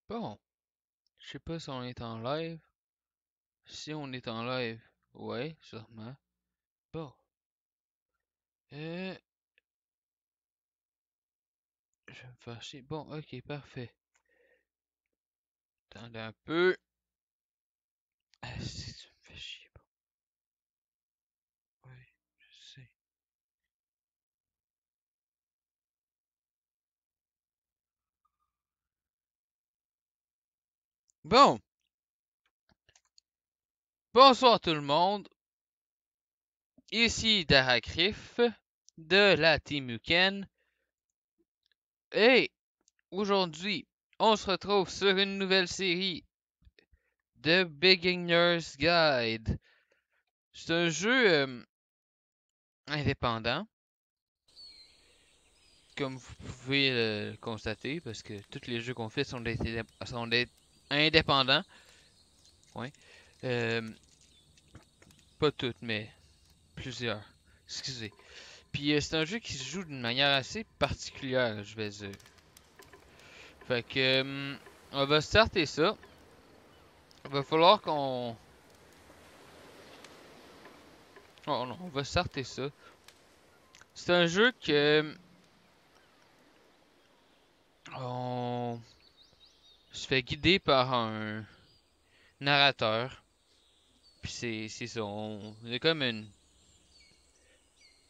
Bon, je sais pas si on est en live. Si on est en live, ouais, sûrement. Bon, euh, je vais me faire chier. Bon, ok, parfait. Attendez un peu. Ah, si tu me fais chier, bon, ouais, je sais. Bon, bonsoir tout le monde. Ici Daracrif de la Team Uken. Et aujourd'hui, on se retrouve sur une nouvelle série de Beginner's Guide. C'est un jeu indépendant, comme vous pouvez le constater, parce que tous les jeux qu'on fait sont indépendants. Ouais. Euh, Pas tous, mais plusieurs. Excusez. Puis c'est un jeu qui se joue d'une manière assez particulière, je vais dire. Fait que on va starter ça. Il va falloir qu'on... Oh non, on va starter ça. C'est un jeu que on se fait guider par un narrateur. Puis c'est ça, on est comme une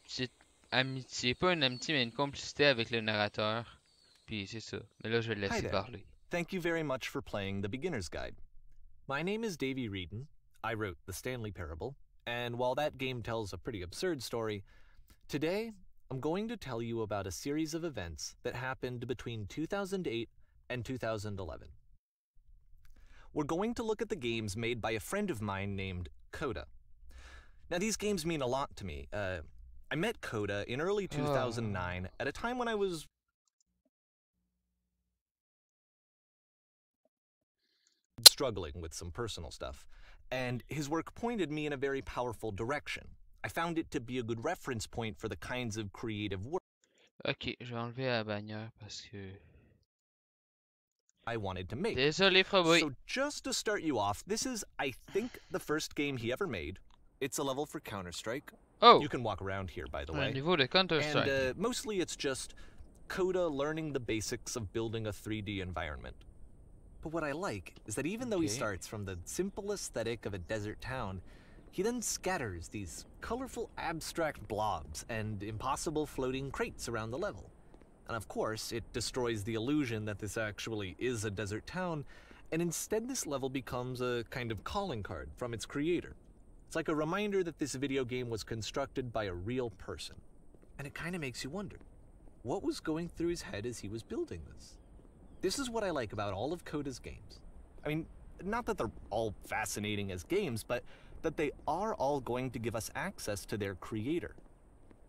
petite amitié, pas une amitié, mais une complicité avec le narrateur. Puis c'est ça. Mais là, je vais le Hi laisser there. parler. Thank you very much for playing the Beginner's Guide. My name is Davey Reedon. I wrote The Stanley Parable, and while that game tells a pretty absurd story, today I'm going to tell you about a series of events that happened between 2008 and 2011. We're going to look at the games made by a friend of mine named Coda. Now, these games mean a lot to me. I met Coda in early 2009 at a time when I was struggling with some personal stuff, and his work pointed me in a very powerful direction. I found it to be a good reference point for the kinds of creative work Ok, je vais enlever la bannière parce que... I wanted to make. Désolé, Froboy. So just to start you off, this is, I think, the first game he ever made. It's a level for Counter-Strike. Oh, You can walk around here, by the un way. niveau de Counter-Strike. And mostly it's just Coda learning the basics of building a 3D environment. But what I like is that even though he Okay. starts from the simple aesthetic of a desert town, he then scatters these colorful abstract blobs and impossible floating crates around the level. And of course, it destroys the illusion that this actually is a desert town, and instead this level becomes a kind of calling card from its creator. It's like a reminder that this video game was constructed by a real person. And it kind of makes you wonder, what was going through his head as he was building this? This is what I like about all of Coda's games. I mean, not that they're all fascinating as games, but that they are all going to give us access to their creator.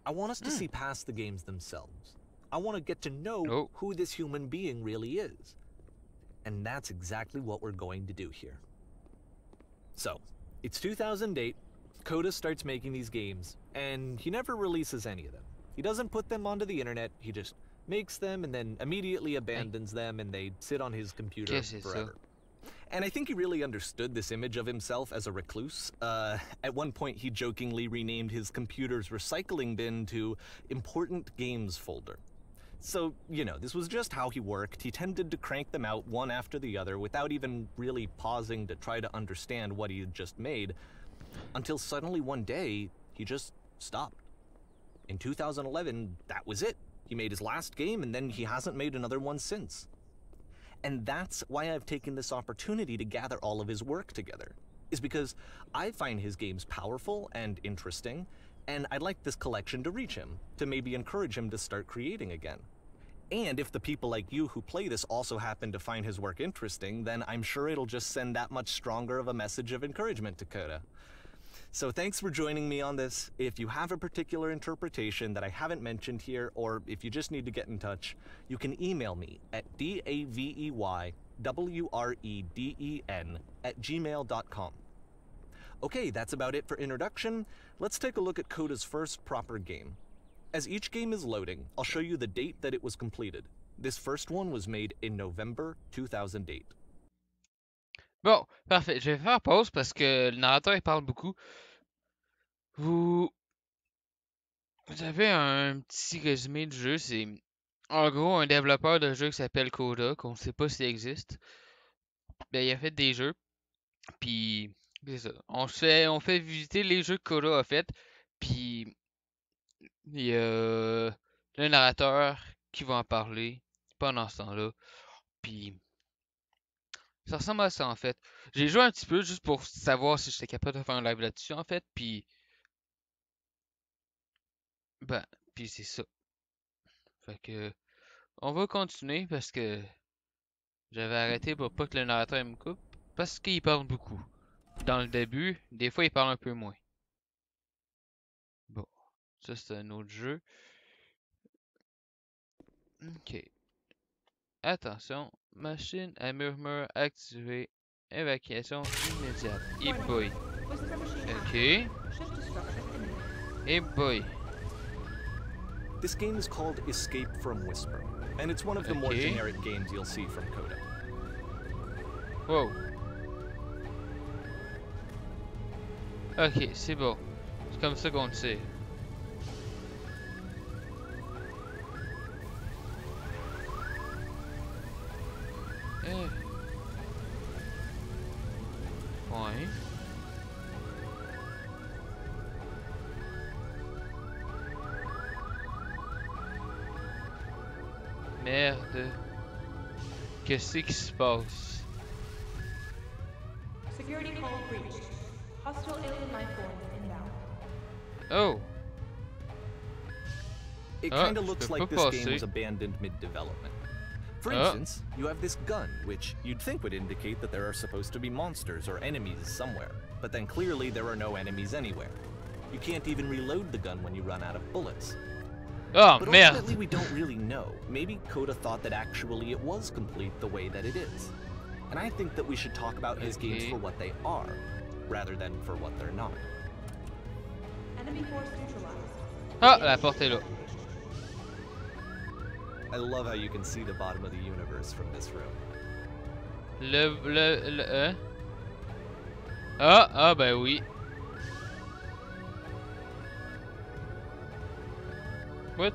I want us to see past the games themselves. I want to get to know who this human being really is. And that's exactly what we're going to do here. So, it's 2008, Coda starts making these games, and he never releases any of them. He doesn't put them onto the internet, he just makes them and then immediately abandons them, and they sit on his computer forever. And I think he really understood this image of himself as a recluse. At one point, he jokingly renamed his computer's recycling bin to Important Games Folder. So, you know, this was just how he worked. He tended to crank them out one after the other without even really pausing to try to understand what he had just made, until suddenly one day, he just stopped. In 2011, that was it. He made his last game, and then he hasn't made another one since. And that's why I've taken this opportunity to gather all of his work together, is because I find his games powerful and interesting, and I'd like this collection to reach him, to maybe encourage him to start creating again. And if the people like you who play this also happen to find his work interesting, then I'm sure it'll just send that much stronger of a message of encouragement to Coda. So thanks for joining me on this. If you have a particular interpretation that I haven't mentioned here, or if you just need to get in touch, you can email me at daveywreden@gmail.com. Okay, that's about it for introduction. Let's take a look at Coda's first proper game. As each game is loading, I'll show you the date that it was completed. This first one was made in November 2008. Bon, parfait. Je vais faire pause parce que le narrateur il parle beaucoup. Vous, vous avez un petit résumé du jeu. C'est en gros un développeur de jeu qui s'appelle Coda, qu'on ne sait pas s'il existe. Ben, il a fait des jeux. Puis, c'est ça. On fait visiter les jeux que Coda a fait. Puis, il y a le narrateur qui va en parler pendant ce temps-là. Puis, ça ressemble à ça en fait. J'ai joué un petit peu juste pour savoir si j'étais capable de faire un live là-dessus en fait. Ben, puis c'est ça. Fait que, on va continuer parce que j'avais arrêté pour pas que le narrateur me coupe. Parce qu'il parle beaucoup. Dans le début, des fois il parle un peu moins. Bon, ça c'est un autre jeu. Ok. Attention, machine à murmure activée. Évacuation immédiate. Hey boy. Ok. Hey boy. This game is called Escape from Whisper, and it's one of the more Okay. generic games you'll see from Coda. Wow. Ok, c'est bon. C'est comme ça qu'on le sait. Eh. Ouais. Merde. Qu'est-ce qui se passe? Security call breached. Hostile alien life forms inbound. Oh. It Ah, kinda je looks peux like pas this game passer. was abandoned mid-development. For Ah. instance, you have this gun, which you'd think would indicate that there are supposed to be monsters or enemies somewhere, but then clearly there are no enemies anywhere. You can't even reload the gun when you run out of bullets. Oh, But merde. ultimately, we don't really know. Maybe Coda thought that actually it was complete the way that it is. And I think that we should talk about his games Okay. for what they are, rather than for what they're not. Enemy force neutralized. Ah, la porte est là. I love how you can see the bottom of the universe from this room. Hein? Ah, ben oui. What?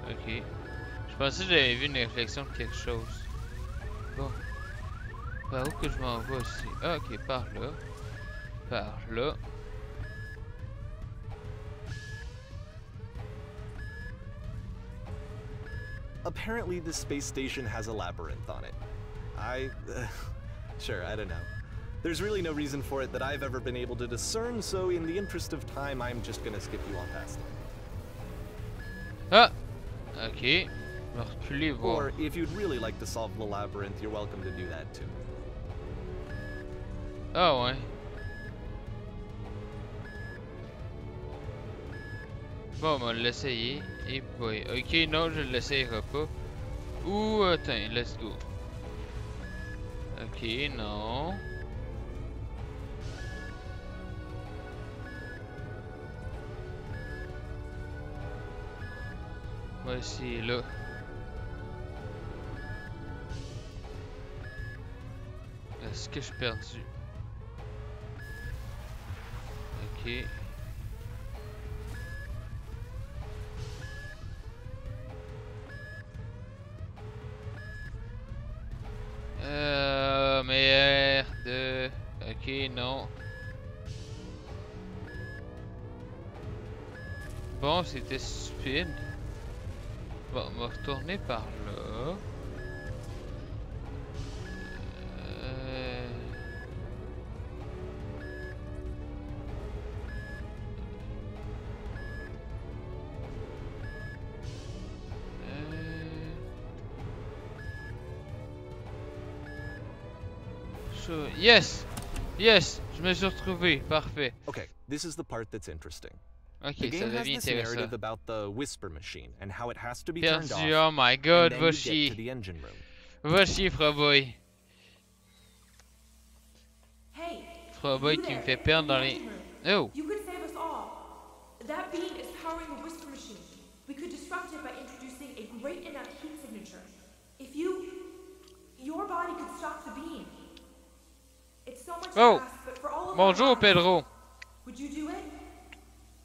Ok. Je pensais que j'avais vu une réflexion de quelque chose. Bon. Par où que je m'en vais ici? Ah, ok, par là. Par là. Apparently, this space station has a labyrinth on it. Sure, I don't know. There's really no reason for it that I've ever been able to discern, so in the interest of time, I'm just gonna skip you on past it. Ah! Ok. Je vais reculer voir. Or, if you'd really like to solve the labyrinth, you're welcome to do that too. Ah ouais. Bon, on va l'essayer. Et boy. Ok, non, je l'essayerai pas. Ouh, attends, let's go. Ok, non. On va essayer là. Est-ce que je suis perdu? Ok. Merde. Ok, non. Bon, c'était stupide. Bon, on va retourner par là. Yes! Yes! Je me suis retrouvé. Parfait. Okay, this is the part that's interesting. Ok, The ça game has devient this narrative intéressant. about the whisper machine and how it has to be turned off, Perdu, oh my and god, then va you get to chier. the engine room. Va chier, Froboy. Hey, Froboy you qui me there, fait perdre in dans the les... engine room. Oh! You could That beam is powering a whisper machine. We could disrupt it by introducing a great enough heat signature. If your body could stop the beam. It's so much to Oh! ask, but for all of Bonjour, our lives, Pedro. would you do it?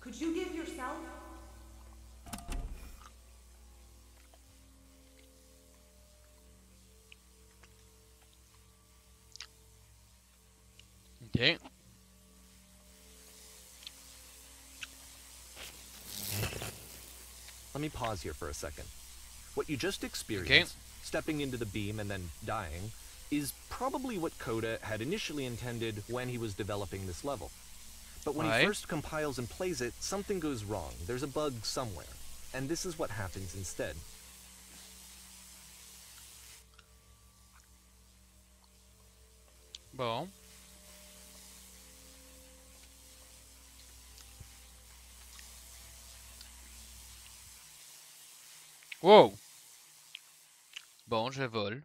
Could you give yourself? Ok. Let me pause here for a second. What you just experienced, stepping into the beam and then dying, is probably what Coda had initially intended when he was developing this level. But when he first compiles and plays it, something goes wrong. There's a bug somewhere. And this is what happens instead. Bon. Wow! Bon, je vole.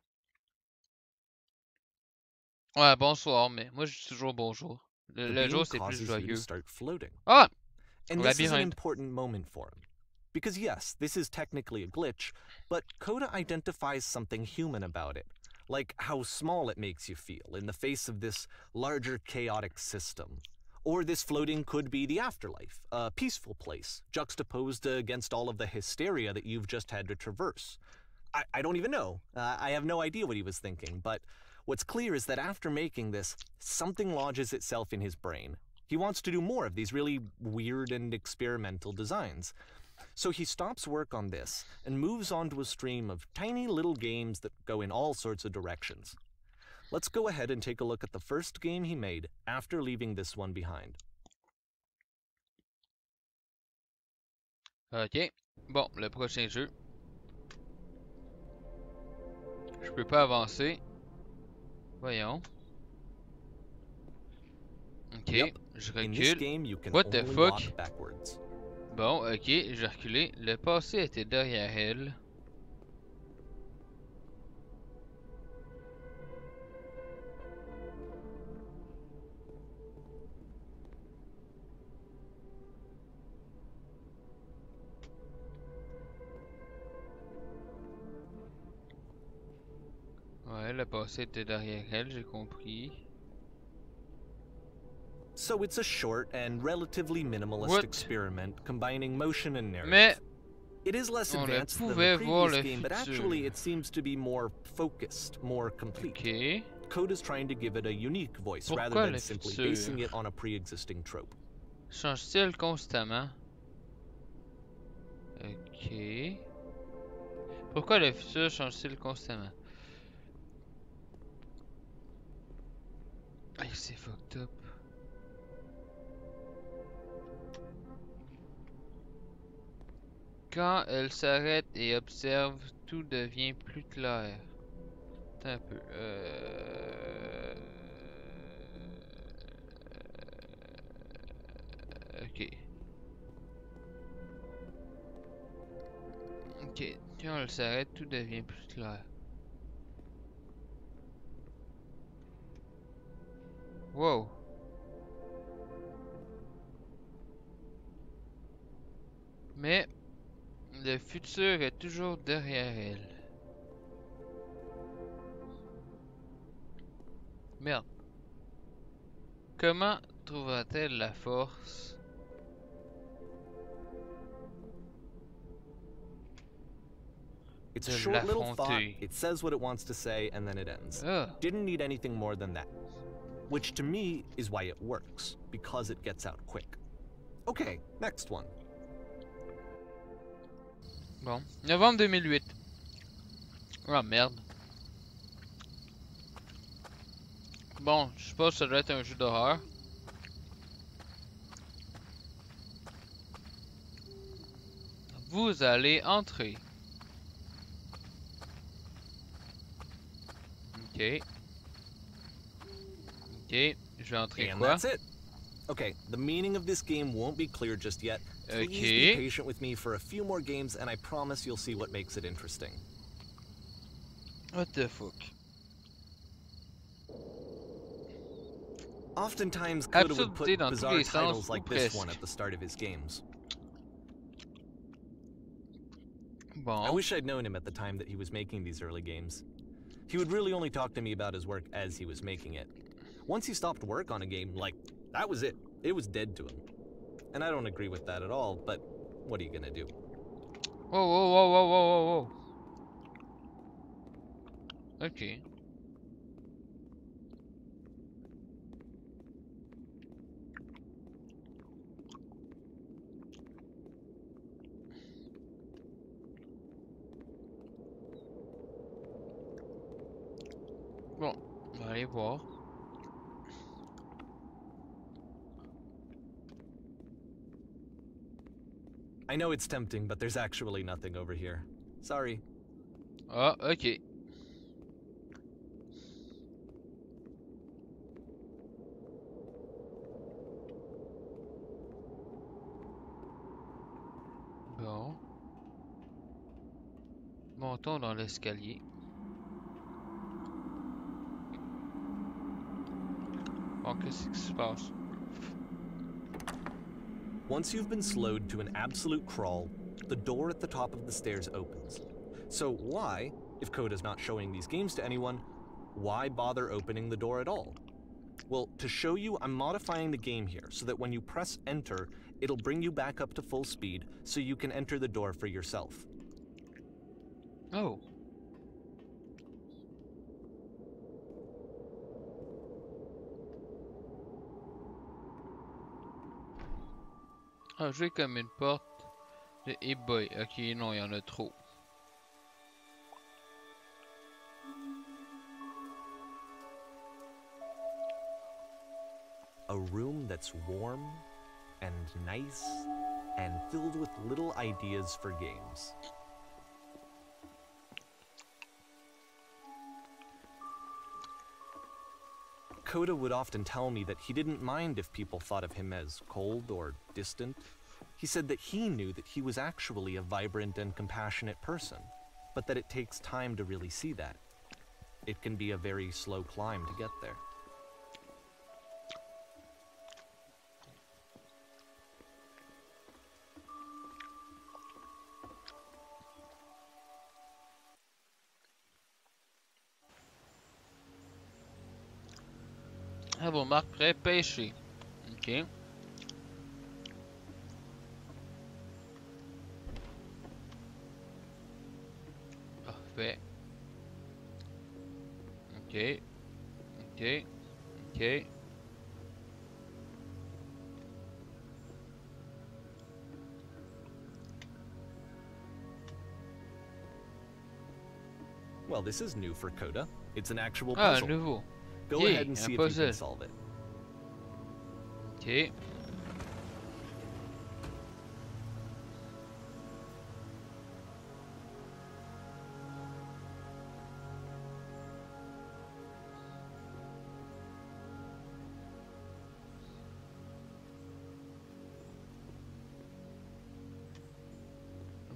Ouais, bonsoir, mais moi je dis toujours bonjour. Le jour c'est plus joyeux. Start floating. Ah! And this is an important moment for him. Because yes, this is technically a glitch, but Coda identifies something human about it. Like how small it makes you feel in the face of this larger chaotic system. Or this floating could be the afterlife, a peaceful place, juxtaposed against all of the hysteria that you've just had to traverse. I don't even know. I have no idea what he was thinking, but what's clear is that after making this, something lodges itself in his brain. He wants to do more of these really weird and experimental designs. So he stops work on this and moves on to a stream of tiny little games that go in all sorts of directions. Let's go ahead and take a look at the first game he made after leaving this one behind. Ok. Bon, le prochain jeu. Je peux pas avancer. Voyons. Ok, je recule. What the fuck? Bon, ok, j'ai reculé. Le passé était derrière elle. Ouais, le passé était derrière elle, j'ai compris. So it's a short and relatively minimalist experiment combining motion and narrative. Mais it is less advanced than the previous game, but actually it seems to be more focused, more complete. Okay. Coda's trying to give it a unique voice rather than simply basing it on a pre-existing trope. Change-t-il constamment? Ok. Pourquoi le futur change-t-il constamment? Ay, c'est fucked up. Quand elle s'arrête et observe, tout devient plus clair. Attends un peu. Ok. Ok. Quand elle s'arrête, tout devient plus clair. Wow. Mais le futur est toujours derrière elle. Merde. Comment trouvera-t-elle la force It's a short little thought, it says what it wants to say, and then it ends. Didn't need anything more than that. Which to me is why it works, because it gets out quick. Okay, next one. Bon, novembre 2008. Oh merde. Bon, je suppose que ça doit être un jeu d'horreur. Vous allez entrer. Ok. Ok, je vais entrer quoi? That's it. Okay, the meaning of this game won't be clear just yet. Please be patient with me for a few more games, and I promise you'll see what makes it interesting. What the fuck? Oftentimes, Coda would put bizarre titles like this one at the start of his games. I Bon. wish I'd known him at the time that he was making these early games. He would really only talk to me about his work as he was making it. Once he stopped work on a game, like, that was it. It was dead to him. And I don't agree with that at all, but what are you gonna do? Whoa, whoa, whoa, whoa, whoa, whoa, whoa. Ok. Bon, on va aller voir. I know it's tempting, but there's actually nothing over here. Sorry. Ah, ok. Bon. Montons dans l'escalier. Bon, qu'est-ce qui se passe? Once you've been slowed to an absolute crawl, the door at the top of the stairs opens. So why, if Coda's not showing these games to anyone, why bother opening the door at all? Well, to show you, I'm modifying the game here so that when you press enter, it'll bring you back up to full speed so you can enter the door for yourself. Oh. Ah, jouer comme une porte de hey-boy. Ok, non, il y en a trop. A room that's warm and nice and filled with little ideas for games. Coda would often tell me that he didn't mind if people thought of him as cold or distant. He said that he knew that he was actually a vibrant and compassionate person, but that it takes time to really see that. It can be a very slow climb to get there. Ah bon, marque prêt, pêcher. Ok. Parfait. Ok. Ok. Ok. Well, this is new for Coda. It's an actual Ah, puzzle. nouveau. Go Yeah, ahead and un see if you puzzle. can solve it. Ok.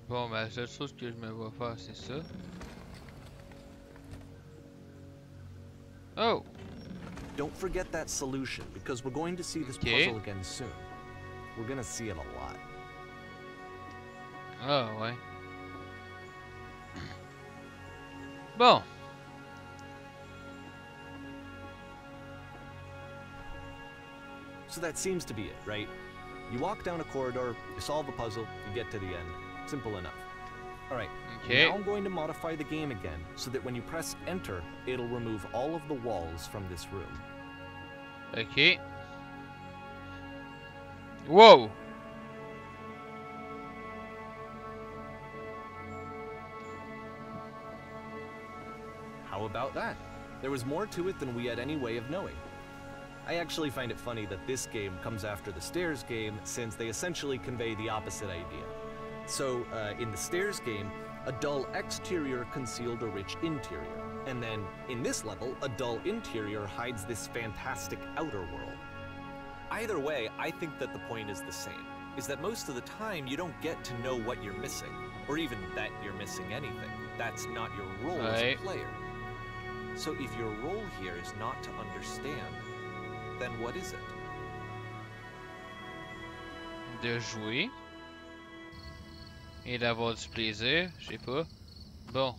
Bon, ben, la seule chose que je me vois faire, c'est ça. Oh! Don't forget that solution, because we're going to see this Okay. puzzle again soon. We're gonna see it a lot. Ah, ouais. Bon. So that seems to be it, right? You walk down a corridor, you solve a puzzle, you get to the end. Simple enough. Alright, Okay. now I'm going to modify the game again, so that when you press enter, it'll remove all of the walls from this room. Ok. Wow! How about that? There was more to it than we had any way of knowing. I actually find it funny that this game comes after the Stairs game, since they essentially convey the opposite idea. So, in the Stairs game, a dull exterior concealed a rich interior. And then, in this level, a dull interior hides this fantastic outer world. Either way, I think that the point is the same, is that most of the time you don't get to know what you're missing, or even that you're missing anything. That's not your role as a Right. player. So if your role here is not to understand, then what is it? De jouer. Et d'avoir du plaisir, je sais pas. Bon,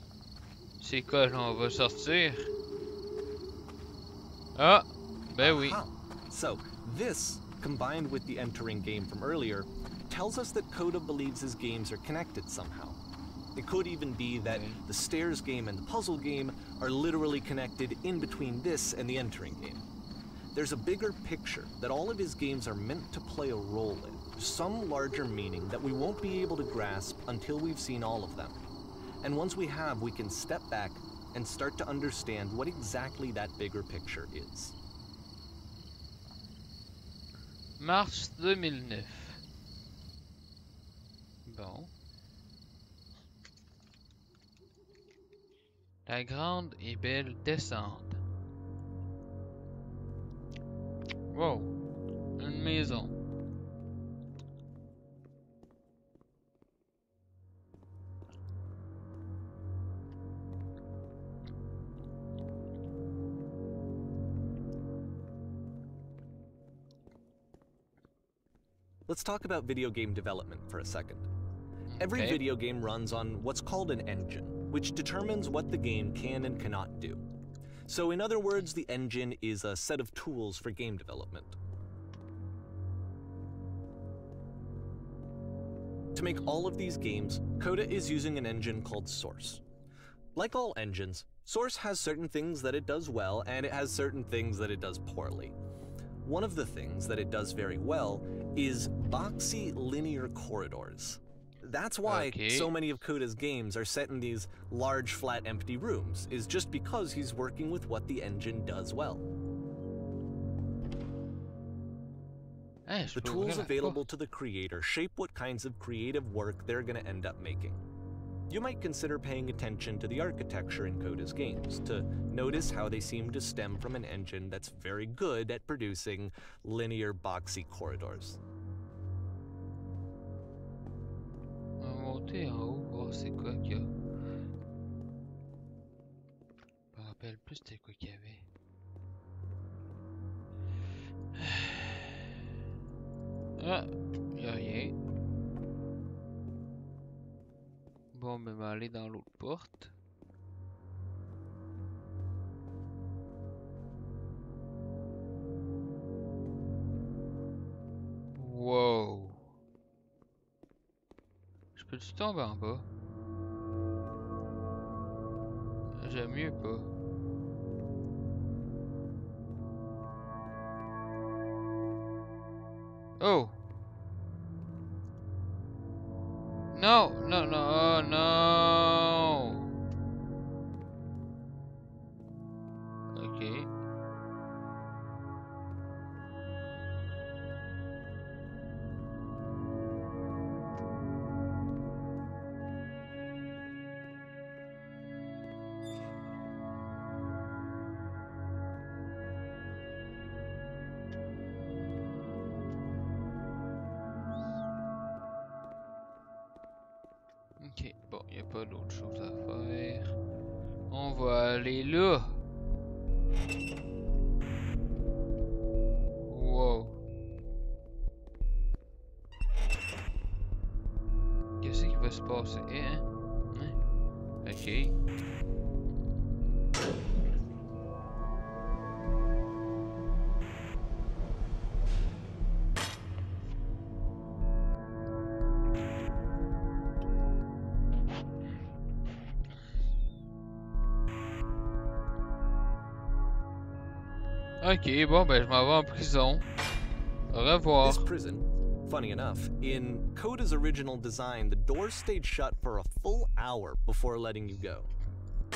c'est quoi, là, on va sortir? Ah, ben oui. Aha. So, this, combined with the entering game from earlier, tells us that Coda believes his games are connected somehow. It could even be that the stairs game and the puzzle game are literally connected in between this and the entering game. There's a bigger picture that all of his games are meant to play a role in, some larger meaning that we won't be able to grasp until we've seen all of them. And once we have, we can step back and start to understand what exactly that bigger picture is. Mars 2009. Bon. La grande et belle descente. Wow. Une maison. Let's talk about video game development for a second. Every Okay. video game runs on what's called an engine, which determines what the game can and cannot do. So in other words, the engine is a set of tools for game development. To make all of these games, Coda is using an engine called Source. Like all engines, Source has certain things that it does well, and it has certain things that it does poorly. One of the things that it does very well is boxy linear corridors. That's why so many of Coda's games are set in these large, flat, empty rooms, is just because he's working with what the engine does well. The tools available to the creator shape what kinds of creative work they're going to end up making. You might consider paying attention to the architecture in Coda's games to notice how they seem to stem from an engine that's very good at producing linear, boxy corridors. On va monter en haut, voir c'est quoi qu'il y a. Je me rappelle plus c'était quoi qu'il y avait. Ah, y a rien. Bon, ben, on va aller dans l'autre porte. Wow. Je peux-tu tomber en bas? J'aime mieux pas. Oh! No, no, no, oh no! Okay. Ok, bon, il n'y a pas d'autre chose à faire. On va aller là. Wow. Qu'est-ce qui va se passer? Hein? Ok. Ok, bon, ben je m'en vais en prison. Au revoir. This prison, funny enough, in Coda's original design, the doors stayed shut for a full hour before letting you go.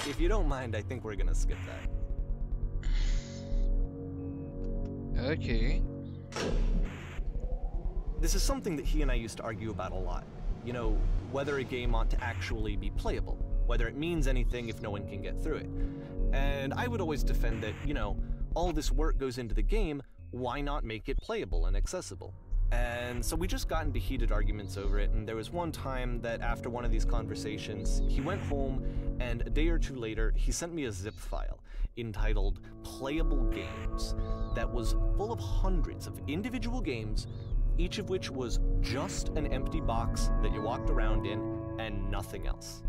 If you don't mind, I think we're gonna skip that. Ok. This is something that he and I used to argue about a lot. You know, whether a game ought to actually be playable, whether it means anything if no one can get through it. And I would always defend that, you know, all this work goes into the game, why not make it playable and accessible? And so we just got into heated arguments over it, and there was one time that after one of these conversations, he went home, and a day or two later, he sent me a zip file entitled Playable Games that was full of hundreds of individual games, each of which was just an empty box that you walked around in, and nothing else.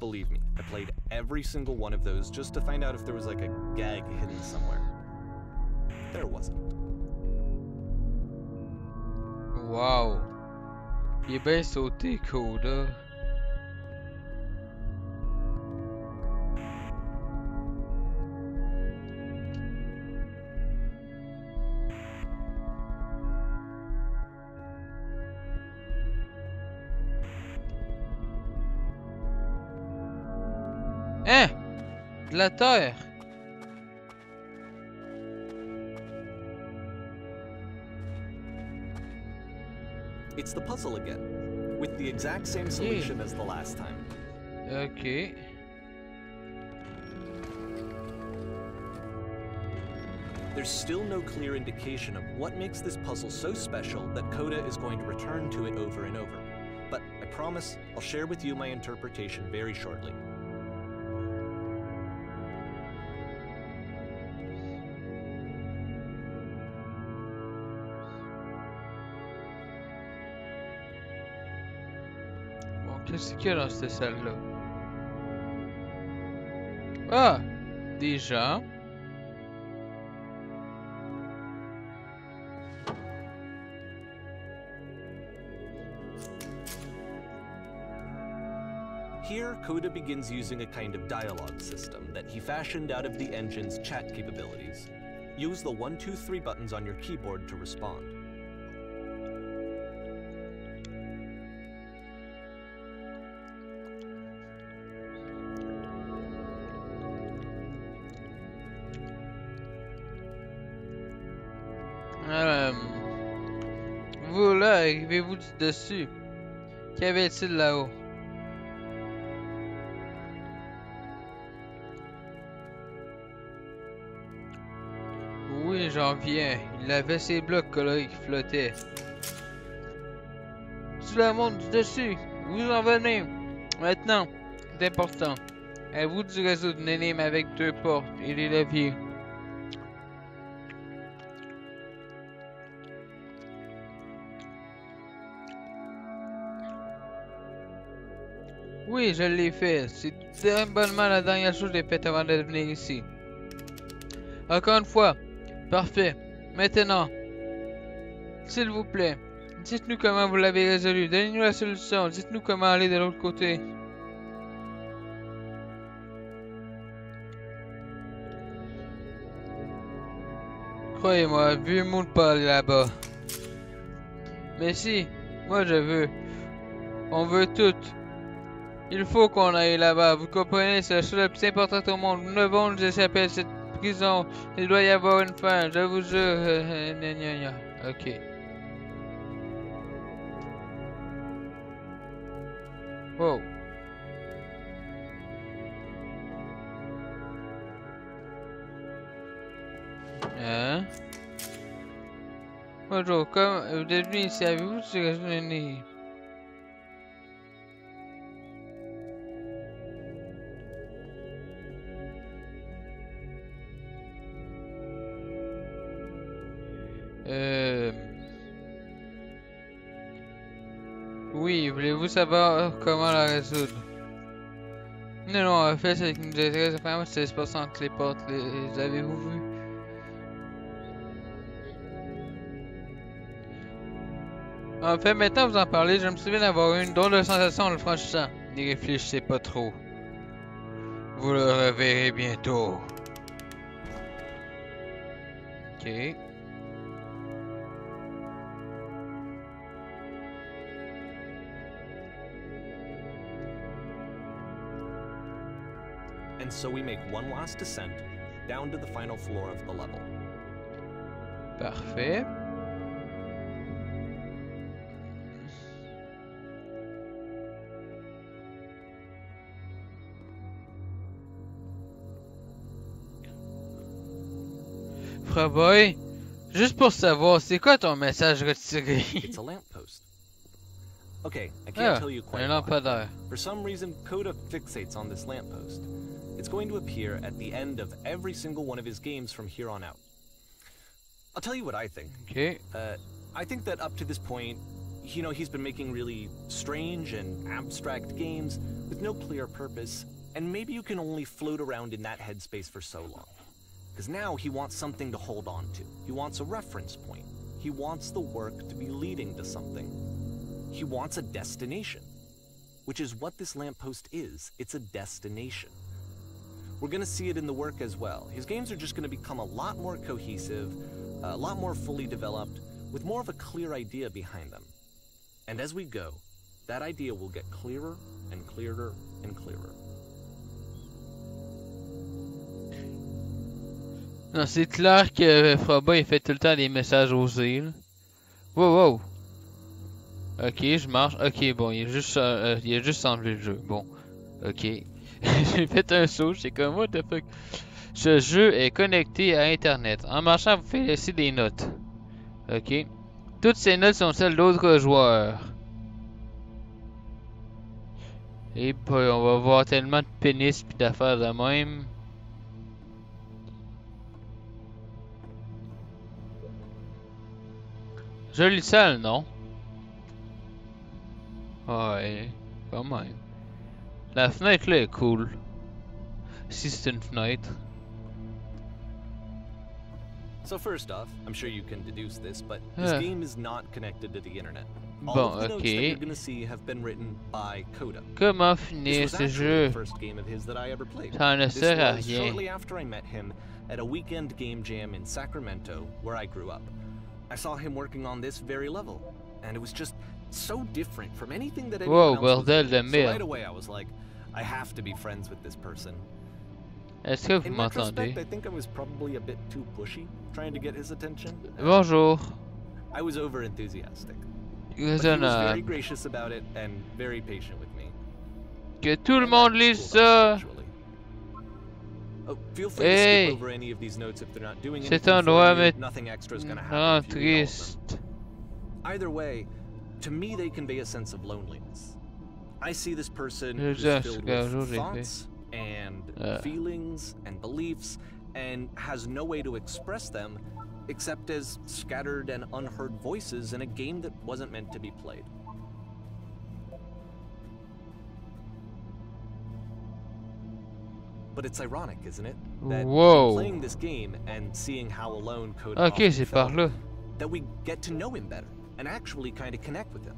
Believe me, I played every single one of those just to find out if there was like a gag hidden somewhere. There wasn't. Wow. Il est bien sauté, Coda. Hein? De la terre. It's the puzzle again, with the exact same solution as the last time. Ok. There's still no clear indication of what makes this puzzle so special that Coda is going to return to it over and over. But I promise I'll share with you my interpretation very shortly. Bon, qu'est-ce qu'il y a dans cette salle-là? Ah! Des gens. Here, Coda begins using a kind of dialogue system that he fashioned out of the engine's chat capabilities. Use the 1, 2, 3 buttons on your keyboard to respond. Vous là, arrivez-vous dessus? Qu'y avait-il là-haut? Oui, j'en viens. Il avait ces blocs colorés qui flottaient. Tout le monde du dessus, vous en venez. Maintenant, c'est important. À vous de résoudre une énigme avec 2 portes et des leviers. Oui, je l'ai fait. C'est très bonnement la dernière chose que j'ai faite avant de venir ici. Encore une fois. Parfait. Maintenant, s'il vous plaît, dites-nous comment vous l'avez résolu. Donnez-nous la solution. Dites-nous comment aller de l'autre côté. Croyez-moi, vieux monde pas aller là-bas. Mais si, moi je veux. On veut tout. Il faut qu'on aille là-bas. Vous comprenez, c'est la chose la plus importante au monde. Nous devons nous échapper à cette prison. Il doit y avoir une fin, je vous jure. Ok. Wow. Hein? Bonjour, comme vous êtes venu ici, avez-vous sélectionné? Oui, voulez-vous savoir comment la résoudre? Non, en fait, ce qui nous intéresse vraiment, c'est l'espace entre les portes. Les avez-vous vu? En fait, maintenant vous en parlez, je me souviens d'avoir eu une drôle de sensation en le franchissant. N'y réfléchissez pas trop. Vous le reverrez bientôt. Ok. And so we make one last descent down to the final floor of the level. Parfait. Fravoy, juste pour savoir, c'est quoi ton message retiré? It's a lamppost. Okay, I can't tell you quite un why. lampadaire. For some reason, Coda fixates on this lamppost. It's going to appear at the end of every single one of his games from here on out. I'll tell you what I think. Okay. I think that up to this point, You know, he's been making really strange and abstract games with no clear purpose, and maybe you can only float around in that headspace for so long. Because now he wants something to hold on to. He wants a reference point. He wants the work to be leading to something. He wants a destination, which is what this lamppost is. It's a destination. We're going to see it in the work as well. His games are just going to become a lot more cohesive, a lot more fully developed, with more of a clear idea behind them. And as we go, that idea will get clearer and clearer and clearer. Non, c'est clair que Froba il fait tout le temps des messages osés. Là. Wow, wow. Ok, je marche. Ok, bon, il a juste enlevé le jeu. Bon, ok. J'ai fait un saut, c'est comme what the fuck. Ce jeu est connecté à Internet. En marchant, vous faites laisser des notes. Ok. Toutes ces notes sont celles d'autres joueurs. Et boy, on va voir tellement de pénis pis d'affaires de même. Jolie salle, non? Ouais, quand même. La fenêtre là est cool. Si c'est une fenêtre. So first off, I'm sure you can deduce this, but this game is not connected to the internet. All Bon, of the notes that ok. you're gonna see have been written by Coda. Comment This finir was ce actually jeu? the first game of his that I ever played. Ça ne This sert à was rien. shortly after I met him at a weekend game jam in Sacramento, where I grew up. I saw him working on this very level, and it was just so different from anything that anyone Wow, else was bordel de doing. So merde. right away I was like, I have to be friends with this person. Est-ce que vous In m'entendez? retrospect, I think I was probably a bit too pushy, trying to get his attention. Bonjour. I was over enthusiastic. But he was very Raisonnable. gracious about it and very patient with me. Que tout le And monde I lise cooled off ça. eventually. Oh, feel free to Hey. skip over any of these notes if they're not doing Cet anything for endroit you. me Nothing extra is going to rend happen if you read all of them. triste. Either way, to me they convey a sense of loneliness. I see this person Je who's sais filled ce qu'un jour with j'ai fait. thoughts and Ah. feelings and beliefs and has no way to express them except as scattered and unheard voices in a game that wasn't meant to be played. But it's ironic, isn't it? That in Wow. playing this game and seeing how alone Coda Ok, often c'est par felt, là. that we get to know him better and actually kind of connect with him.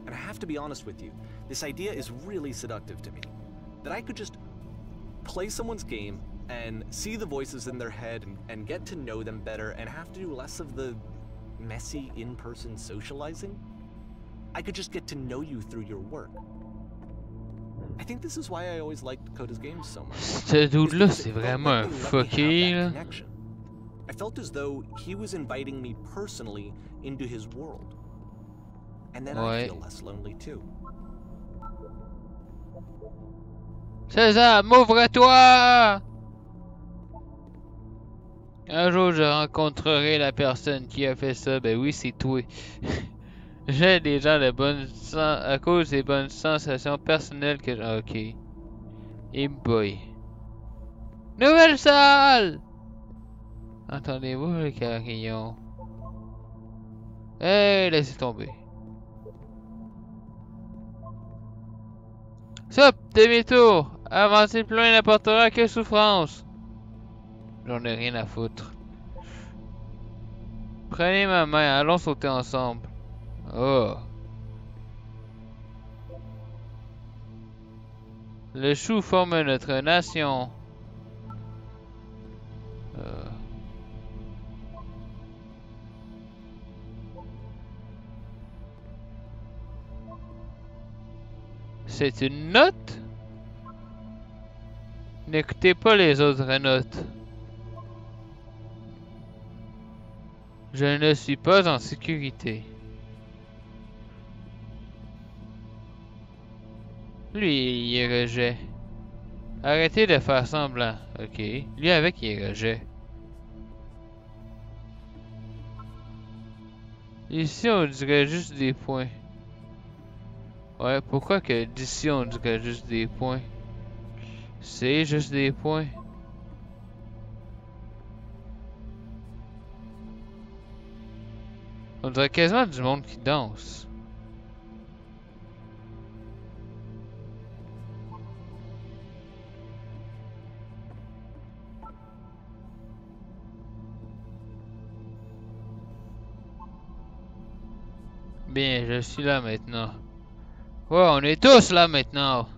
And I have to be honest with you, this idea is really seductive to me. That I could just play someone's game and see the voices in their head and get to know them better and have to do less of the messy in-person socializing. I could just get to know you through your work. I think this is why I always liked Coda's games so much. Ce dude là, Because c'est it felt vraiment like un they let me have fucké that là. connection. I felt as though he was inviting me personally into his world. And then I Ouais. feel less lonely too. César, m'ouvre-toi! Un jour, je rencontrerai la personne qui a fait ça. Ben oui, c'est toi. J'ai des gens de bonnes à cause des bonnes sensations personnelles que j'ai. Ok. Et boy. Nouvelle salle! Entendez-vous le carillon? Hey, laissez tomber. Stop! Demi-tour! Avancer plus loin n'apportera que souffrance. J'en ai rien à foutre. Prenez ma main, allons sauter ensemble. Oh. Le chou forme notre nation. C'est une note? N'écoutez pas les autres notes. Je ne suis pas en sécurité. Lui, il est rejet. Arrêtez de faire semblant. Ok. Lui avec, il est rejet. Ici, on dirait juste des points. Ouais, pourquoi que d'ici, on dirait juste des points? C'est juste des points. On dirait quasiment du monde qui danse. Bien, je suis là maintenant. Ouais, on est tous là maintenant.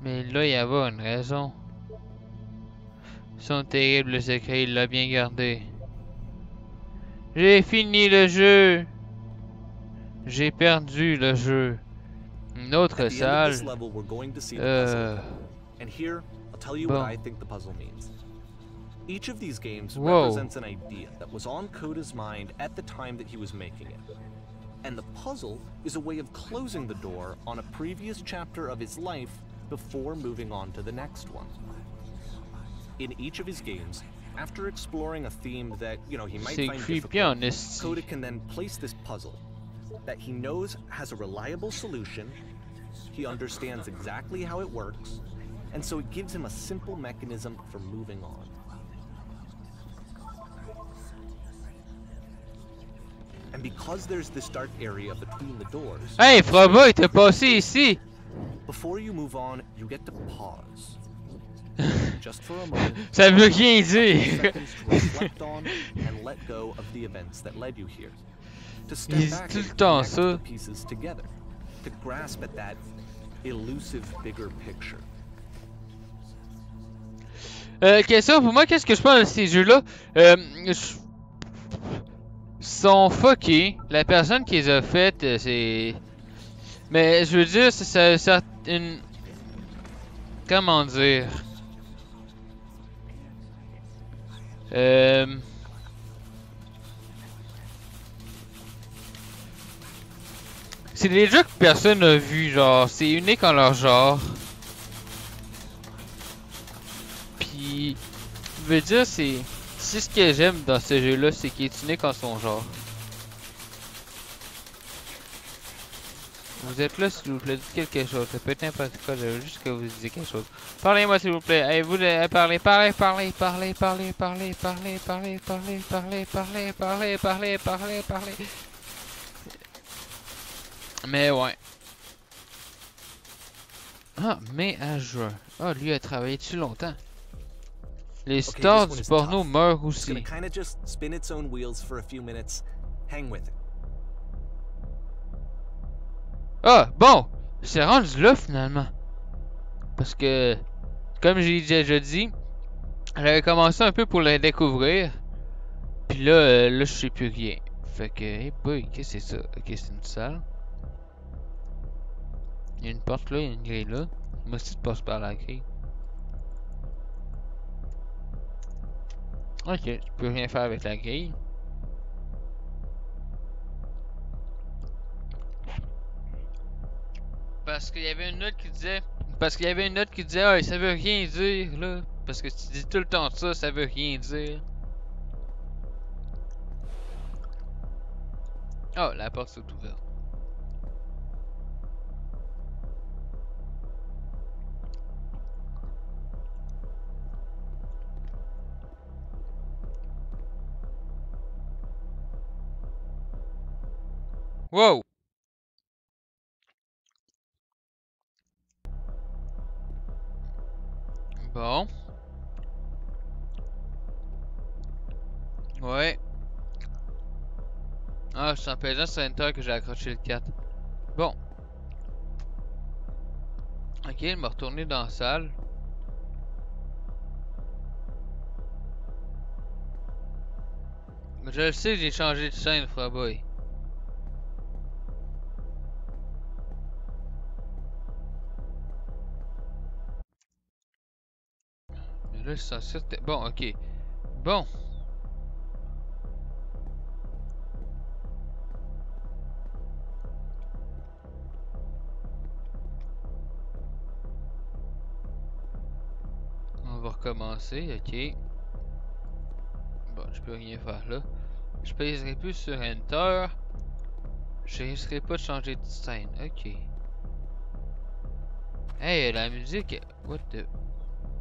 Mais là, il y avait une raison. Son terrible secret, il l'a bien gardé. J'ai fini le jeu. J'ai perdu le jeu. Une autre salle. And here, I'll tell you Bon. what I think the puzzle means. Each of these games Whoa. represents an idea that was on Coda's mind at the time that he was making it. And the puzzle is a way of closing the door on a previous chapter of his life before moving on to the next one. In each of his games, after exploring a theme that, he might C'est find creepy en difficult, esti. Coda can then place this puzzle that he knows has a reliable solution, he understands exactly how it works, and so it gives him a simple mechanism for moving on. And because there's this dark area between the doors, Hey, Froboy, t'es passé ici! before you move on, you get to pause. Just for a moment. Ça veut rien a few dire! seconds to reflect on and let go of the events that led you here. To step Il dit back tout le and temps connect ça. the pieces together. To grasp at that elusive bigger picture. Question pour moi, qu'est-ce que je pense de ces jeux-là? Sont fuckés. La personne qui les a faites, c'est. Mais je veux dire, c'est une. Comment dire? C'est des jeux que personne n'a vu, genre, c'est unique en leur genre. Puis, je veux dire, c'est ce que j'aime dans ce jeu-là, c'est qu'il est unique en son genre. Vous êtes là, s'il vous plaît, dites quelque chose. Ça peut être n'importe quoi, je veux juste que vous disiez quelque chose. Parlez-moi, s'il vous plaît. Hey, vous parlez. Mais ouais. Ah, mai à juin. Ah, lui a travaillé dessus longtemps. Les stars du porno meurent It's gonna aussi. kind of just spin its own wheels for a few minutes. Hang with it. Ah, bon! C'est rendu là finalement. Parce que, comme j'ai déjà dit, j'avais commencé un peu pour le découvrir. Puis là, là je sais plus rien. Fait que, hey boy, qu'est-ce que c'est ça? Ok, c'est une salle. Il y a une porte là, il y a une grille là. Moi aussi, tu passes par la grille. Ok, je peux rien faire avec la grille. Parce qu'il y avait une note qui disait. Parce qu'il y avait une note qui disait, ah, ça veut rien dire là. Parce que tu dis tout le temps ça, ça veut rien dire. Oh, la porte s'est ouverte. Wow! Bon. Ouais. Ah, je suis en pesant sur Enter que j'ai accroché le 4. Bon. Ok, il m'a retourné dans la salle. Je le sais, j'ai changé de scène, Froboy. Mais là, c'est censé être... Bon, ok. Bon. On va recommencer, ok. Bon, je peux rien faire là. Je pèserai plus sur Enter. Je risquerai pas de changer de scène, ok. Hey, la musique... What the...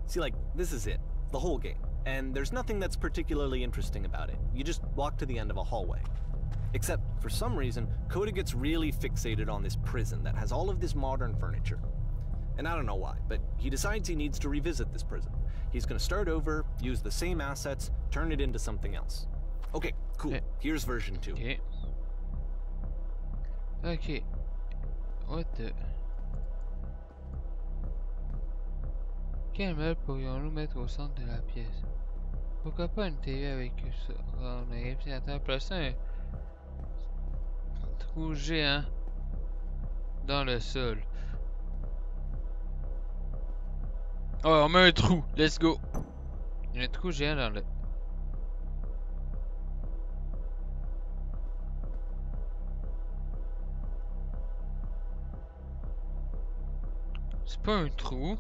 See, like, this is it. The whole game. and there's nothing that's particularly interesting about it. You just walk to the end of a hallway. Except, for some reason, Coda gets really fixated on this prison that has all of this modern furniture. And I don't know why, but he decides he needs to revisit this prison. He's gonna start over, use the same assets, turn it into something else. Okay, cool. Here's version 2. Ok. Ok. What the... Quel meuble pourrions-nous mettre au centre de la pièce? Pourquoi pas une TV avec un réfrigérateur placé un trou géant dans le sol. Oh, on met un trou. Let's go. Un trou géant dans le... C'est pas un trou.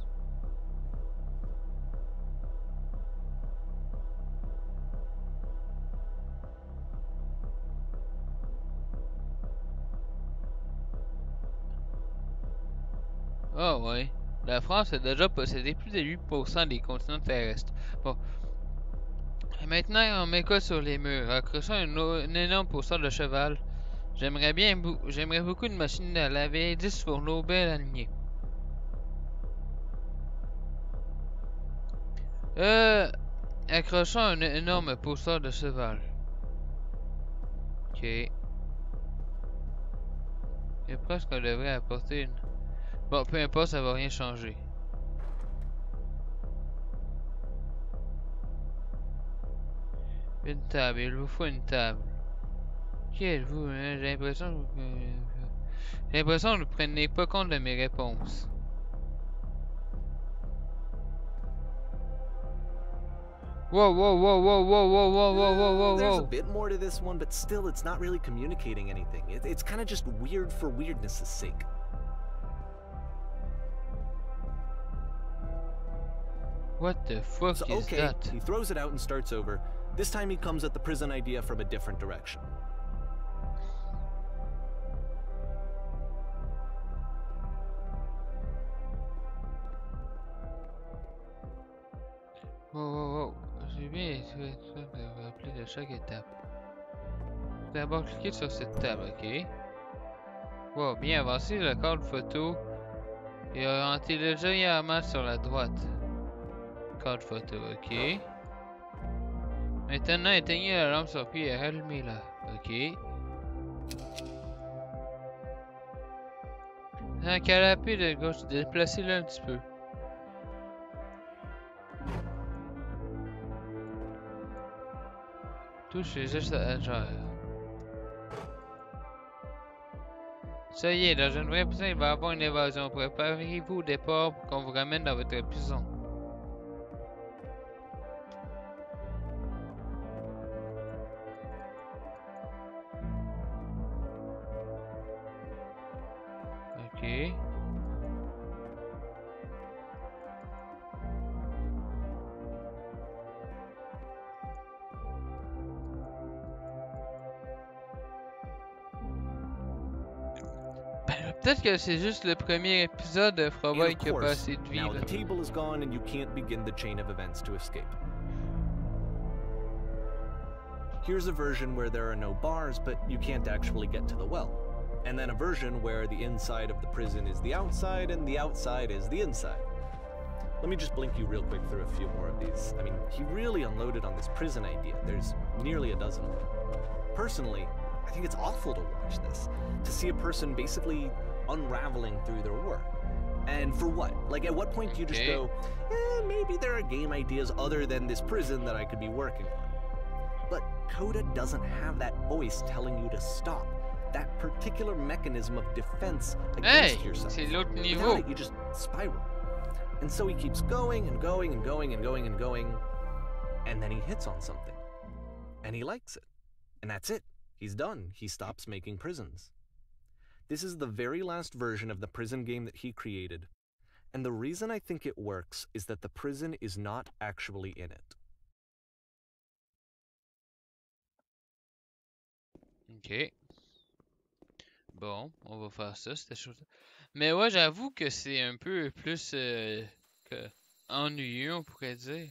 Ah ouais. La France a déjà possédé plus de 8% des continents terrestres. Bon. Et maintenant, on met quoi sur les murs? Accrochons un énorme poster de cheval. J'aimerais beaucoup une machine à laver, 10 fourneaux bien alignés. Accrochons un énorme poster de cheval. Ok. Et presque qu'on devrait apporter une... Bon, peu importe, ça va rien changer. Une table, il vous faut une table. Qui êtes-vous, hein? J'ai l'impression que vous prenez pas compte de mes réponses. Whoa, whoa, whoa, whoa, whoa, whoa, whoa, whoa, whoa, whoa, There's a whoa. bit more to this one, but still, it's not really communicating anything. It's kind of just weird for weirdness' sake. What the fuck So, is okay, that? he throws it out and starts over. This time he comes at the prison idea from a different direction. Wow, wow, wow. J'ai bien été de me rappeler de chaque étape. D'abord cliquer sur cette table, ok. Wow, bien avancé, le cadre photo est orienté légèrement sur la droite. Cadre photo, ok. Maintenant, éteignez la lampe sur pied et rallumez-la, ok. Un canapé de gauche, déplacez-le un petit peu. Touchez juste à genre. Ça y est, dans une vraie prison, il va y avoir une évasion. Préparez-vous au départ pour qu'on vous ramène dans votre prison. Ok. Peut-être que c'est juste le premier épisode de And Frobot of qui a pas course, assez de vie. now Là. the table is gone and you can't begin the chain of events to escape. Here's a version where there are no bars, but you can't actually get to the well. And then a version where the inside of the prison is the outside and the outside is the inside. Let me just blink you real quick through a few more of these. I mean, he really unloaded on this prison idea. There's nearly a dozen of them. Personally, I think it's awful to watch this, to see a person basically unraveling through their work. And for what? Like, at what point do you just go, maybe there are game ideas other than this prison that I could be working on? But Coda doesn't have that voice telling you to stop. That particular mechanism of defense against yourself. C'est l'autre Without niveau. it, you just spiral. And so he keeps going and going and going and going and going, and then he hits on something. And he likes it. And that's it. He's done. He stops making prisons. This is the very last version of the prison game that he created. And the reason I think it works is that the prison is not actually in it. Ok. Bon, on va faire ça, cette chose. Mais ouais, j'avoue que c'est un peu plus que ennuyeux, on pourrait dire.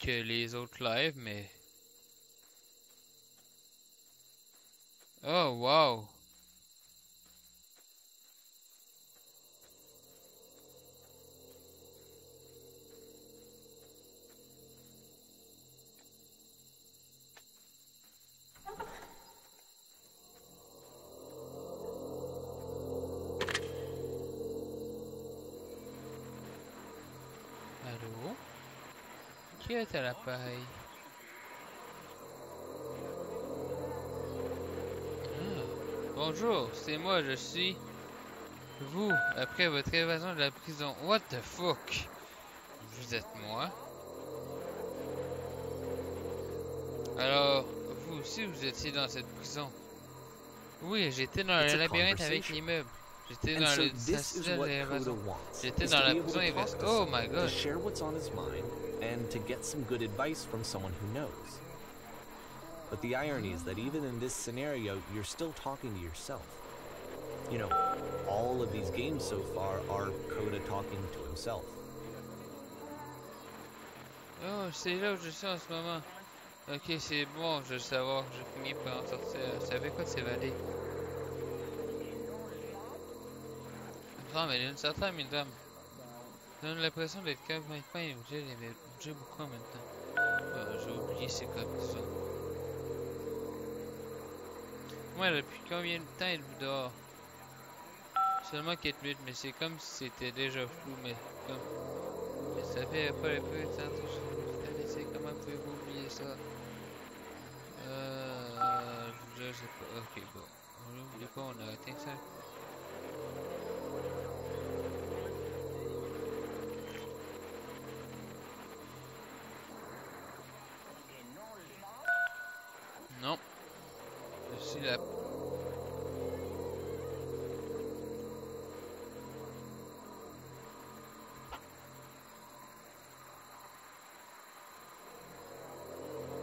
que les autres lives, mais... Oh, wow! Allô? Qui est à l'appareil? Ah, bonjour, c'est moi, je suis... Vous, après votre évasion de la prison. What the fuck? Vous êtes moi? Alors, vous aussi, vous étiez dans cette prison? Oui, j'étais dans le labyrinthe avec l'immeuble. J'étais dans le J'étais dans la prison inverse. Oh my god. To share what's on his mind and to get some good advice from someone who knows. But the irony is that even in this scenario, you're still talking to yourself. You know, all of these games so far are Coda talking to himself. Oh, c'est là où je suis en ce moment. Ok, c'est bon, je veux savoir. J'ai fini par en sortir. Je savais quoi de s'évader. Non, mais il y a une certaine mesdames. Donne l'impression d'être complètement inutile et de bouger beaucoup en même temps. J'ai oublié c'est comme ça. Moi, depuis combien de temps êtes-vous dehors? Seulement 4 minutes, mais c'est comme si c'était déjà flou, mais comme... Mais ça fait pas un peu de temps que je vous laissé. Comment pouvez-vous oublier ça? Je sais pas. Ok, bon. On l'oublie pas, on a atteint ça. Non. Je suis là.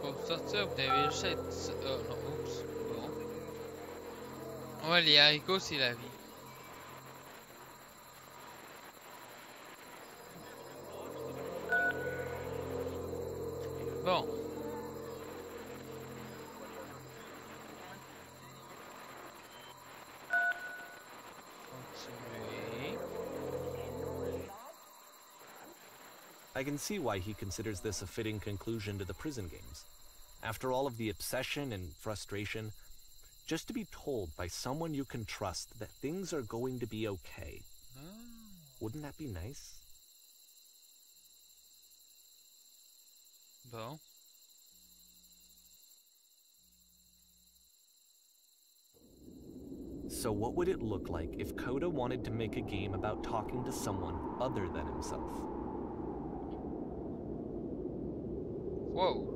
Pour sortir, vous devez juste être... Oh non, oups. Bon. Ouais, les haricots, c'est la vie. Bon. I can see why he considers this a fitting conclusion to the prison games. After all of the obsession and frustration, just to be told by someone you can trust that things are going to be okay. Wouldn't that be nice? Bon. So what would it look like if Coda wanted to make a game about talking to someone other than himself? Whoa.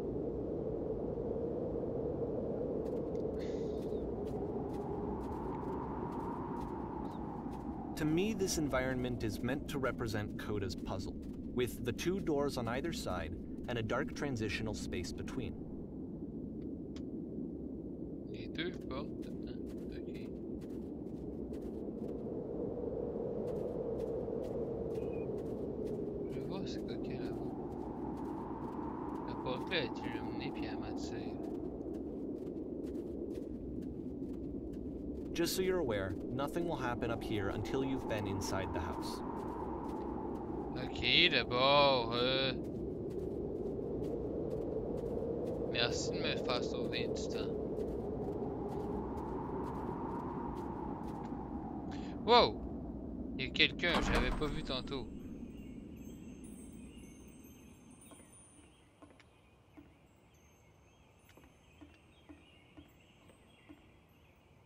To me, this environment is meant to represent Coda's puzzle, with the 2 doors on either side and a dark transitional space between. Les deux portes. Ok. Je vois c'est quoi qu'il y a là-bas. La porte là est illuminée puis elle m'attire. Just so you're aware, nothing will happen up here until you've been inside the house. Ok, d'abord, merci de me faire sauver du temps. Wow! Il y a quelqu'un, je l'avais pas vu tantôt.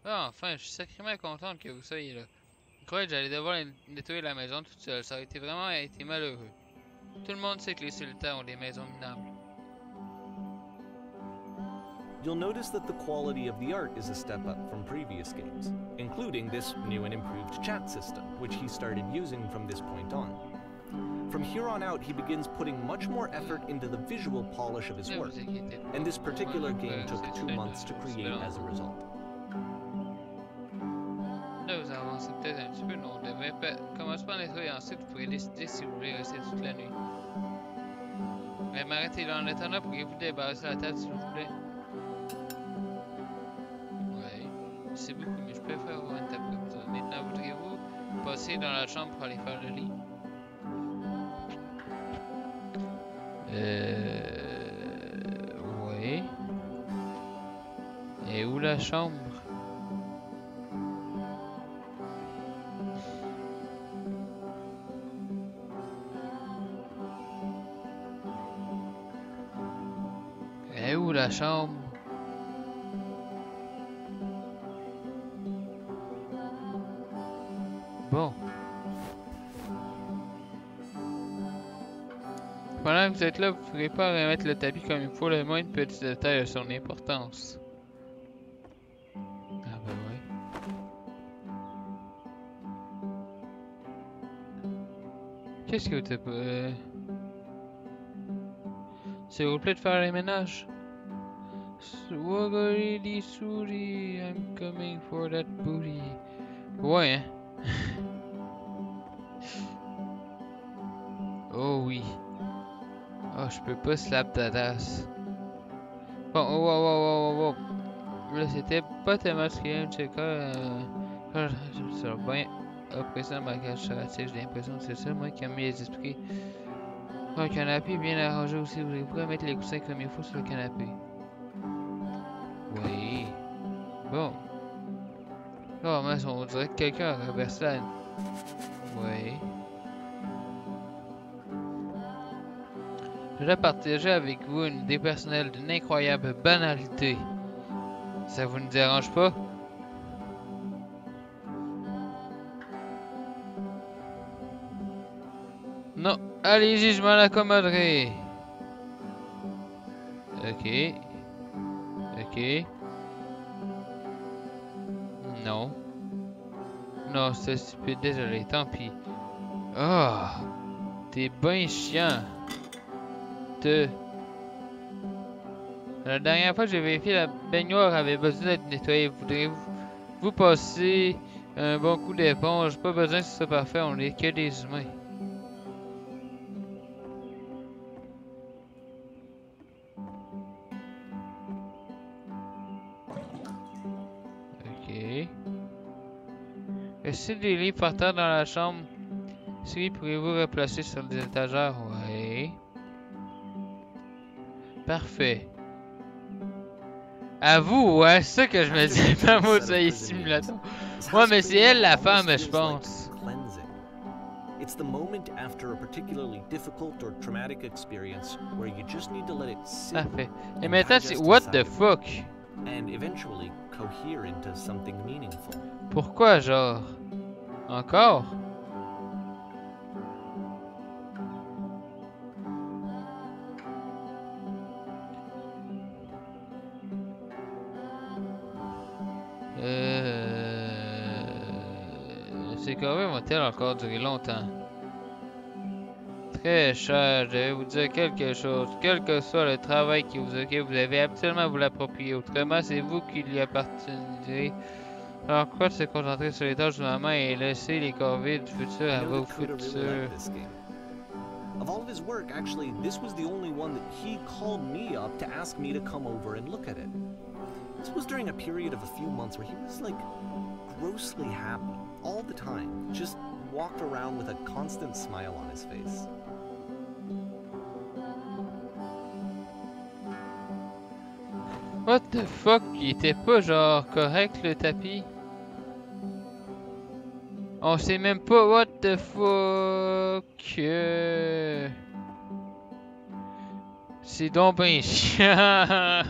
Ah, enfin, je suis sacrément contente que vous soyez là. Je croyais que j'allais devoir nettoyer la maison toute seule. Ça aurait été vraiment été malheureux. Tout le monde sait que les solitaires ont des maisons minables. You'll notice that the quality of the art is a step up from previous games, including this new and improved chat system, which he started using from this point on. From here on out, he begins putting much more effort into the visual polish of his work, and this particular game took 2 months to create as a result. Là, vous avancez peut-être un petit peu, non? On devrait commencer par nettoyer, ensuite vous pourrez décider si vous voulez rester toute la nuit. Mais m'arrêtez là en attendant, pourriez-vous débarrasser la table s'il vous plaît? Ouais, c'est beaucoup, mais je préfère avoir une table comme ça. Maintenant, voudriez-vous passer dans la chambre pour aller faire le lit? Ouais. Et où la chambre? Et où la chambre? Bon. Pendant que vous êtes là, vous ne pourrez pas remettre le tapis comme il faut, le moindre petit détail a son importance. Ah ben oui. Qu'est-ce que t'as pas... S'il vous plaît de faire les ménages. Swaggerly Suri, I'm coming for that booty. Ouais, hein. Oh oui. Oh, je peux pas slap ta tasse. Bon, oh, wow, wow, wow, wow, wow. Là, c'était pas tellement ce qu'il y a, c'est quand je suis bien oppressant ma cage j'ai l'impression que c'est ça, moi, qui a mis les esprits. Oh, le canapé est bien arrangé aussi, vous pourrez mettre les coussins comme il faut sur le canapé. Oui. Bon. Oh, mince, on dirait que quelqu'un a renversé la... Oui. Je vais partager avec vous une idée personnelle d'une incroyable banalité. Ça vous ne dérange pas? Non, allez-y, je m'en accommoderai. Ok. Ok. Non. Non, c'est stupide, désolé, tant pis. Ah, t'es ben chiant. La dernière fois que j'ai vérifié, la baignoire avait besoin d'être nettoyée. Voudriez-vous passer un bon coup d'éponge? Pas besoin que ce soit parfait, on est que des humains. Ok. Est-ce des livres par terre dans la chambre? Si, pourriez-vous replacer sur des étagères? Ouais. Parfait. À vous, ouais, c'est ça que je me dis. Pas moi, ça y est, simulateur. Ouais, mais c'est elle la femme, je pense. It's the moment after a particularly difficult or traumatic experience where you just need to let it sit. Parfait. Et maintenant, c'est what the fuck? And eventually cohere into something meaningful. Pourquoi, genre? Encore? Ces corvées vont-elles encore durer longtemps? Très cher, je vais vous dire quelque chose. Quel que soit le travail qui vous occupe, vous avez absolument à vous l'approprier. Autrement, c'est vous qui lui appartiendrez. Alors, quoi de se concentrer sur les tâches du moment et laisser les corvées du futur à vos futurs? Of all of his work, actually, this was the only one that he called me up to ask me to come over and look at it. This was during a period of a few months where he was like grossly happy all the time, just walked around with a constant smile on his face. What the fuck? Il était pas genre correct le tapis? On sait même pas what the fuck. C'est donc ben chiant.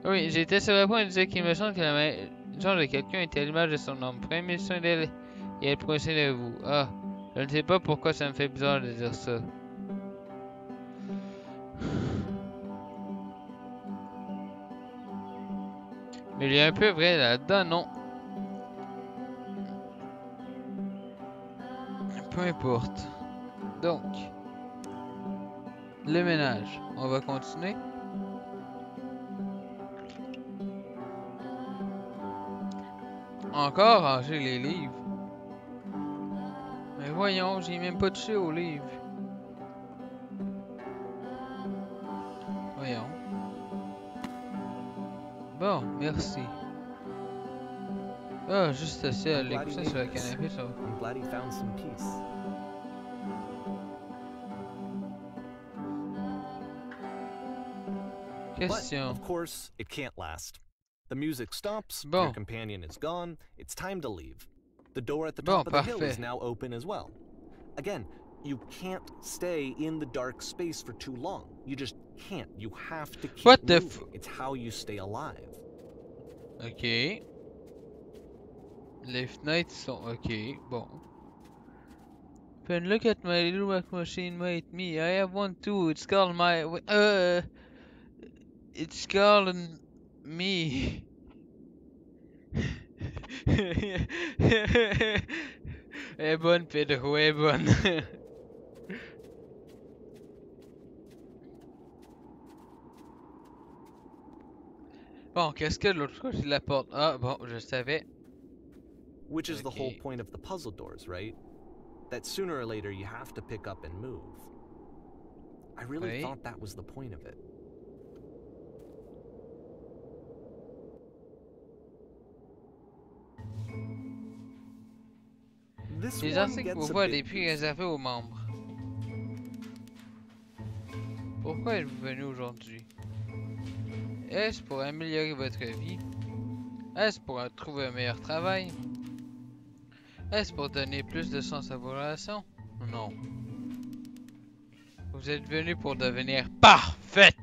Oui, j'étais sur le point de dire qu'il me semble que le genre de quelqu'un était à l'image de son homme. Prenez soin d'elle et elle prend soin de vous. Ah, je ne sais pas pourquoi ça me fait bizarre de dire ça. Mais il y a un peu vrai là-dedans, non? Peu importe. Donc, le ménage. On va continuer. Encore ranger les livres. Mais voyons, j'ai même pas touché aux livres. Bon, merci. Ah, juste assis à I'm glad he l'écouter sur le made this. canapé, ça. I'm glad he found some peace. But, Question. of course, it can't last. The music stops, your Bon. companion is gone, it's time to leave. The door at the Bon, top of the hill is parfait. now open as well. Again, you can't stay in the dark space for too long. You just can't. You have to keep What the moving. It's how you stay alive. Ok. Les fenêtres sont ok. Bon. Then look at my little work machine made me. I have one too. It's called my. It's called me. Elle est bonne, Pedro, elle est bonne. Bon, qu'est-ce que l'autre côté de la porte? Ah, bon, je savais. Which is the whole Okay. point of the puzzle doors, right? That sooner or later you have to pick up and move. I really Oui. thought that was the point of it. This Les one articles gets pour a voir bit des prix goofy. réservés aux membres. Pourquoi êtes-vous venu aujourd'hui? Est-ce pour améliorer votre vie? Est-ce pour trouver un meilleur travail? Est-ce pour donner plus de sens à vos relations? Non. Vous êtes venu pour devenir parfaite!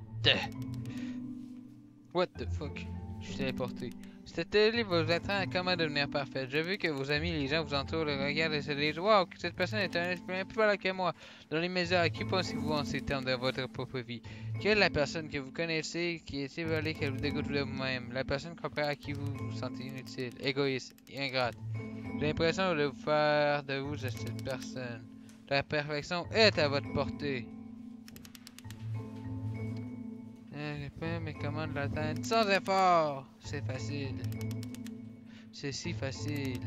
What the fuck? Je suis téléporté. Cette télé va vous apprendre à comment devenir parfaite. J'ai vu que vos amis, les gens vous entourent, le regardent et se disent wow, cette personne est un esprit plus valable que moi. Dans les médias, qui pensez-vous en ces termes de votre propre vie? Quelle est la personne que vous connaissez qui est évaluée qu'elle vous dégoûte de vous-même? La personne comparée à qui vous vous sentez inutile, égoïste et ingrate. J'ai l'impression de vous faire de vous cette personne. La perfection est à votre portée. J'ai pas mes commandes l'atteindre sans effort. C'est facile. C'est si facile.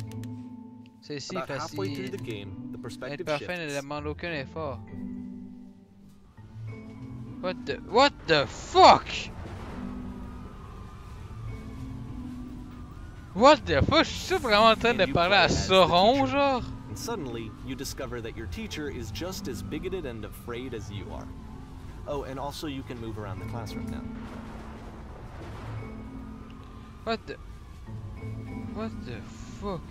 C'est si About halfway through facile. the game, the Être perspective parfait ne shifts. demande aucun effort. What the fuck? What the fuck? Je suis vraiment en train And de you parler play à as the Sauron, teacher. genre? And suddenly, you discover that your teacher is just as bigoted and afraid as you are. Oh, and also you can move around the classroom now. What the fuck?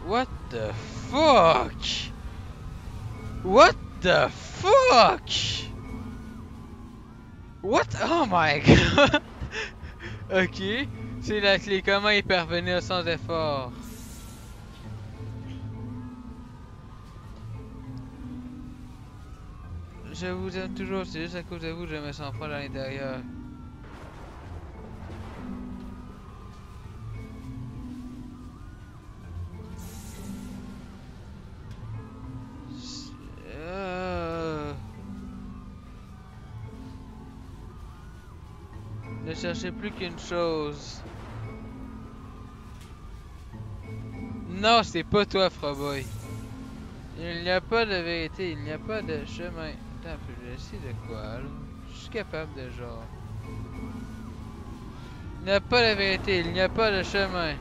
What the fuck? What the fuck? What? Oh my god! Ok, c'est la clé. Comment y parvenir sans effort? Je vous aime toujours, c'est juste à cause de vous que je me sens froid à l'intérieur. Ne cherchez plus qu'une chose. Non, c'est pas toi, Froboy. Il n'y a pas de vérité, il n'y a pas de chemin. Attends un peu, je sais de quoi, là. Je suis capable de genre. Il n'y a pas de vérité, il n'y a pas de chemin.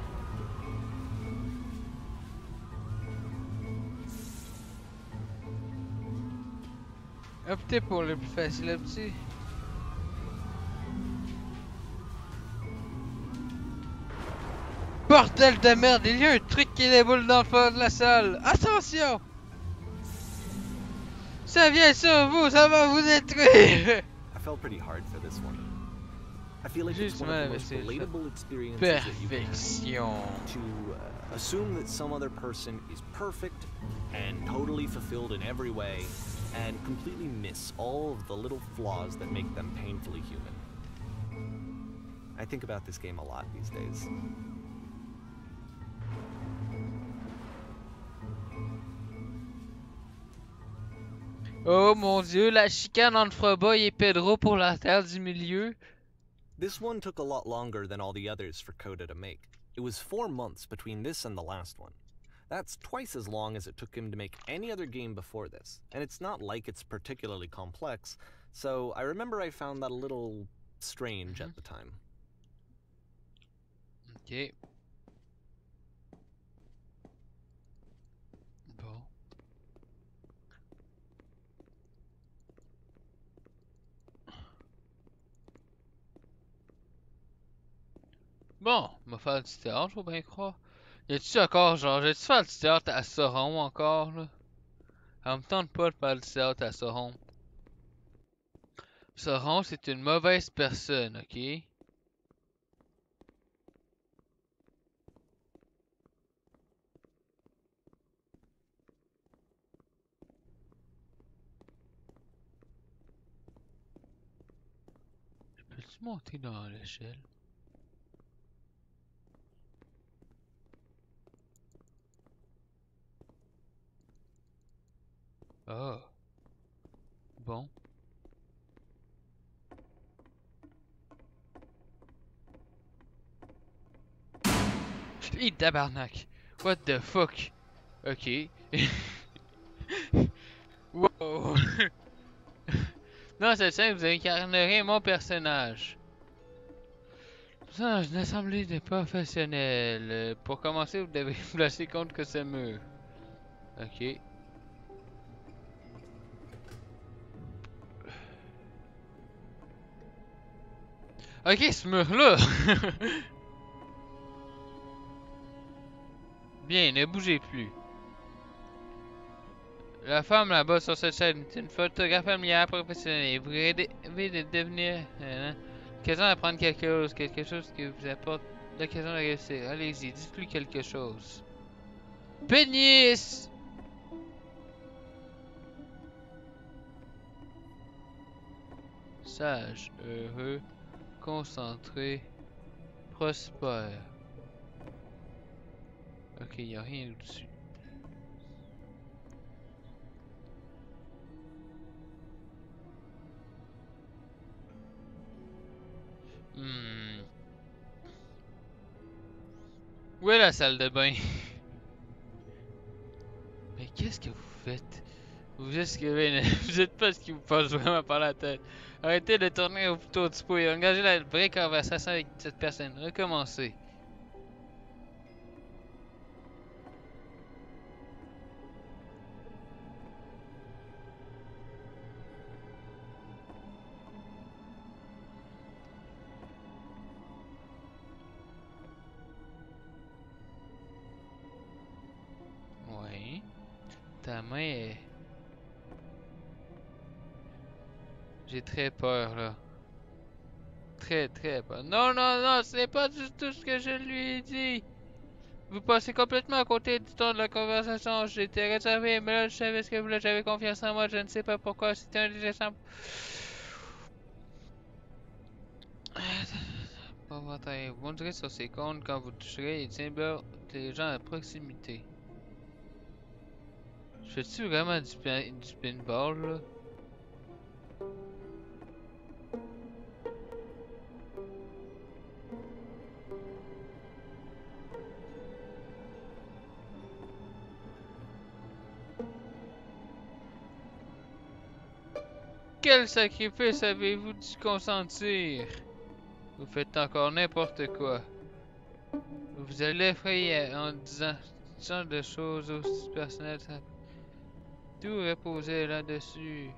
Optez pour le plus facile, petit. Bordel de merde, il y a un truc qui déboule dans le fond de la salle. Attention! Ça vient sur vous, ça va vous détruire! I felt pretty hard for this one. I feel like it's Juste one of mal the avec most ces relatable experiences that you can have. perfection. To assume that some other person is perfect and totally fulfilled in every way, and completely miss all of the little flaws that make them painfully human. I think about this game a lot these days. Oh mon dieu, la chicane entre Froboy et Pedro pour la terre du milieu. This one took a lot longer than all the others for Coda to make. It was 4 months between this and the last one. That's twice as long as it took him to make any other game before this, and it's not like it's particularly complex, so I remember I found that a little strange at the time. Ok. Bon. Bon, on va faire du théâtre, faut bien croire. Y a-tu encore, genre, j'ai-tu faire du théâtre à Sauron encore, là? Ça me tente pas de faire du théâtre à Sauron. Sauron, c'est une mauvaise personne, ok? Peux-tu monter dans l'échelle? Ah. Bon. Hi, tabarnak! What the fuck? Ok. Wow! Non, c'est simple, vous incarnerez mon personnage. Ça, une assemblée de professionnels. Pour commencer, vous devez vous placer contre ce mur. Ok. Ok, ce mur-là! Bien, ne bougez plus. La femme là-bas sur cette chaîne est une photographe familière professionnelle. Vous rêvez de devenir l'occasion d'apprendre quelque chose qui vous apporte l'occasion de réussir. Allez-y, dites-lui quelque chose. Pénis! Sage, heureux, concentré, prospère. Ok, y a rien au-dessus. Où est la salle de bain? Mais qu'est-ce que vous faites? Vous esquivez, vous êtes pas ce qui vous passe vraiment par la tête. Arrêtez de tourner autour du pot et engagez la vraie conversation avec cette personne. Recommencez. Oui. Ta main est... J'ai très peur là. Très peur. Non, non, non, ce n'est pas du tout ce que je lui ai dit. Vous passez complètement à côté du ton de la conversation. J'étais réservé, mais là, je savais ce que vous voulez. J'avais confiance en moi. Je ne sais pas pourquoi. C'était un des exemples. Pas votre air. Vous montrerez sur ces comptes quand vous toucherez les symboles des gens à proximité. Fais-tu vraiment du pinball là? Quel sacrifice avez-vous dû consentir? Vous faites encore n'importe quoi. Vous allez effrayer en disant ce genre de choses aussi personnelles. Tout reposait là-dessus.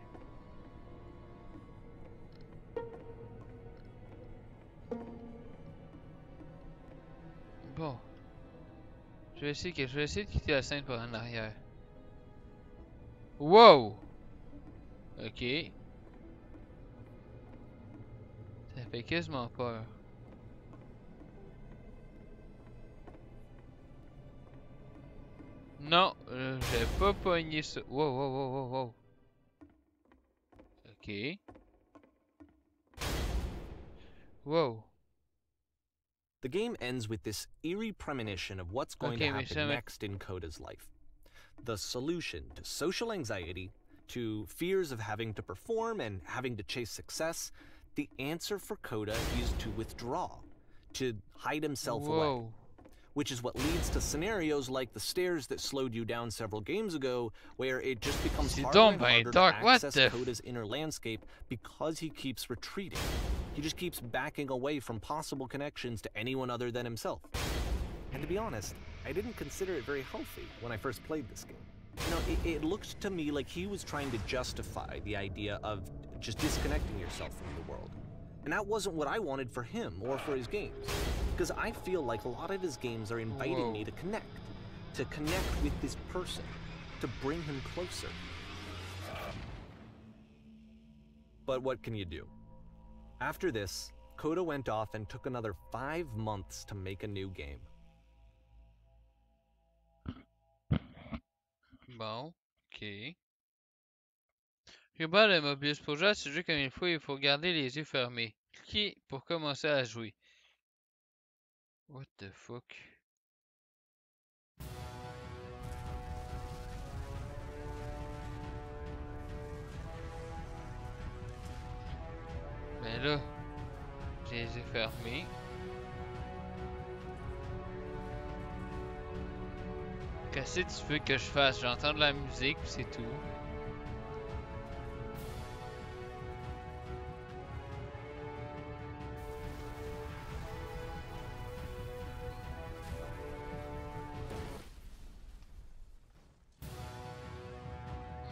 Bon. Je vais essayer de quitter la scène par en arrière. Wow! Ok. Ça fait quasiment peur. Non, j'ai pas pogné ça. Wow. Ok. Wow. The game ends with this eerie premonition of what's going to happen next in Coda's life. The solution to social anxiety, to fears of having to perform and having to chase success, the answer for Coda is to withdraw, to hide himself away. Which is what leads to scenarios like the stairs that slowed you down several games ago, where it just becomes harder and harder to access Coda's inner landscape because he keeps retreating. He just keeps backing away from possible connections to anyone other than himself. And to be honest, I didn't consider it very healthy when I first played this game. You know, it looked to me like he was trying to justify the idea of just disconnecting yourself from the world. And that wasn't what I wanted for him or for his games. Because I feel like a lot of his games are inviting me to connect with this person, to bring him closer. But what can you do? After this, Coda went off and took another 5 months to make a new game. Bon, ok. Ruban le Mobius pour jouer à ce jeu comme il faut garder les yeux fermés. Cliquez pour commencer à jouer. What the fuck? Ben là, j'ai les yeux fermés. Qu'est-ce que tu veux que je fasse? J'entends de la musique, c'est tout.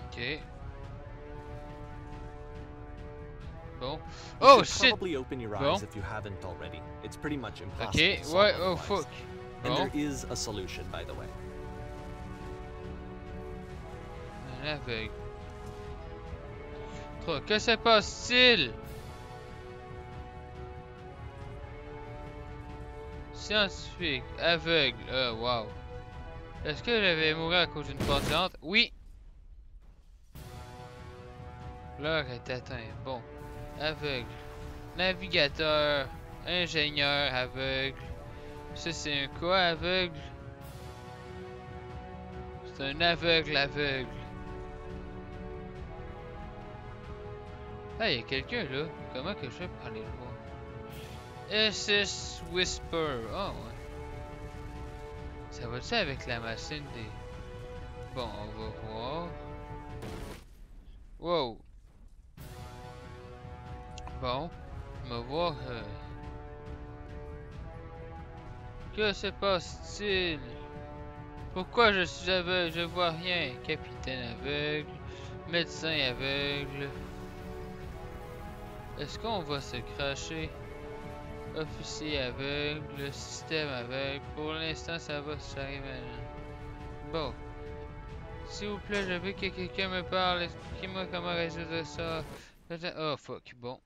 Ok. Bon. Oh shit! Probably open your eyes if you haven't already. It's pretty much impossible. Ok, ouais, oh fuck. And there is a solution, by the way. Un aveugle. Trop, que se passe-t-il? Scientifique, aveugle, wow. Est-ce que je vais mourir à cause d'une porte géante? Oui! L'heure est atteinte. Bon. Aveugle. Navigateur. Ingénieur aveugle. Ça, c'est un quoi aveugle? C'est un aveugle aveugle. Ah, il y a quelqu'un là. Comment que je fais pour aller le voir? SS Whisper. Ah, ouais. Ça va-tu avec la machine des... Bon, on va voir. Wow. Bon, on va voir. Que se passe-t-il? Pourquoi je suis aveugle? Je vois rien. Capitaine aveugle. Médecin aveugle. Est-ce qu'on va se cracher? Officier aveugle. Système aveugle. Pour l'instant, ça va, ça arrive à... Bon. S'il vous plaît, je veux que quelqu'un me parle. Expliquez-moi comment résoudre ça. Oh fuck, bon.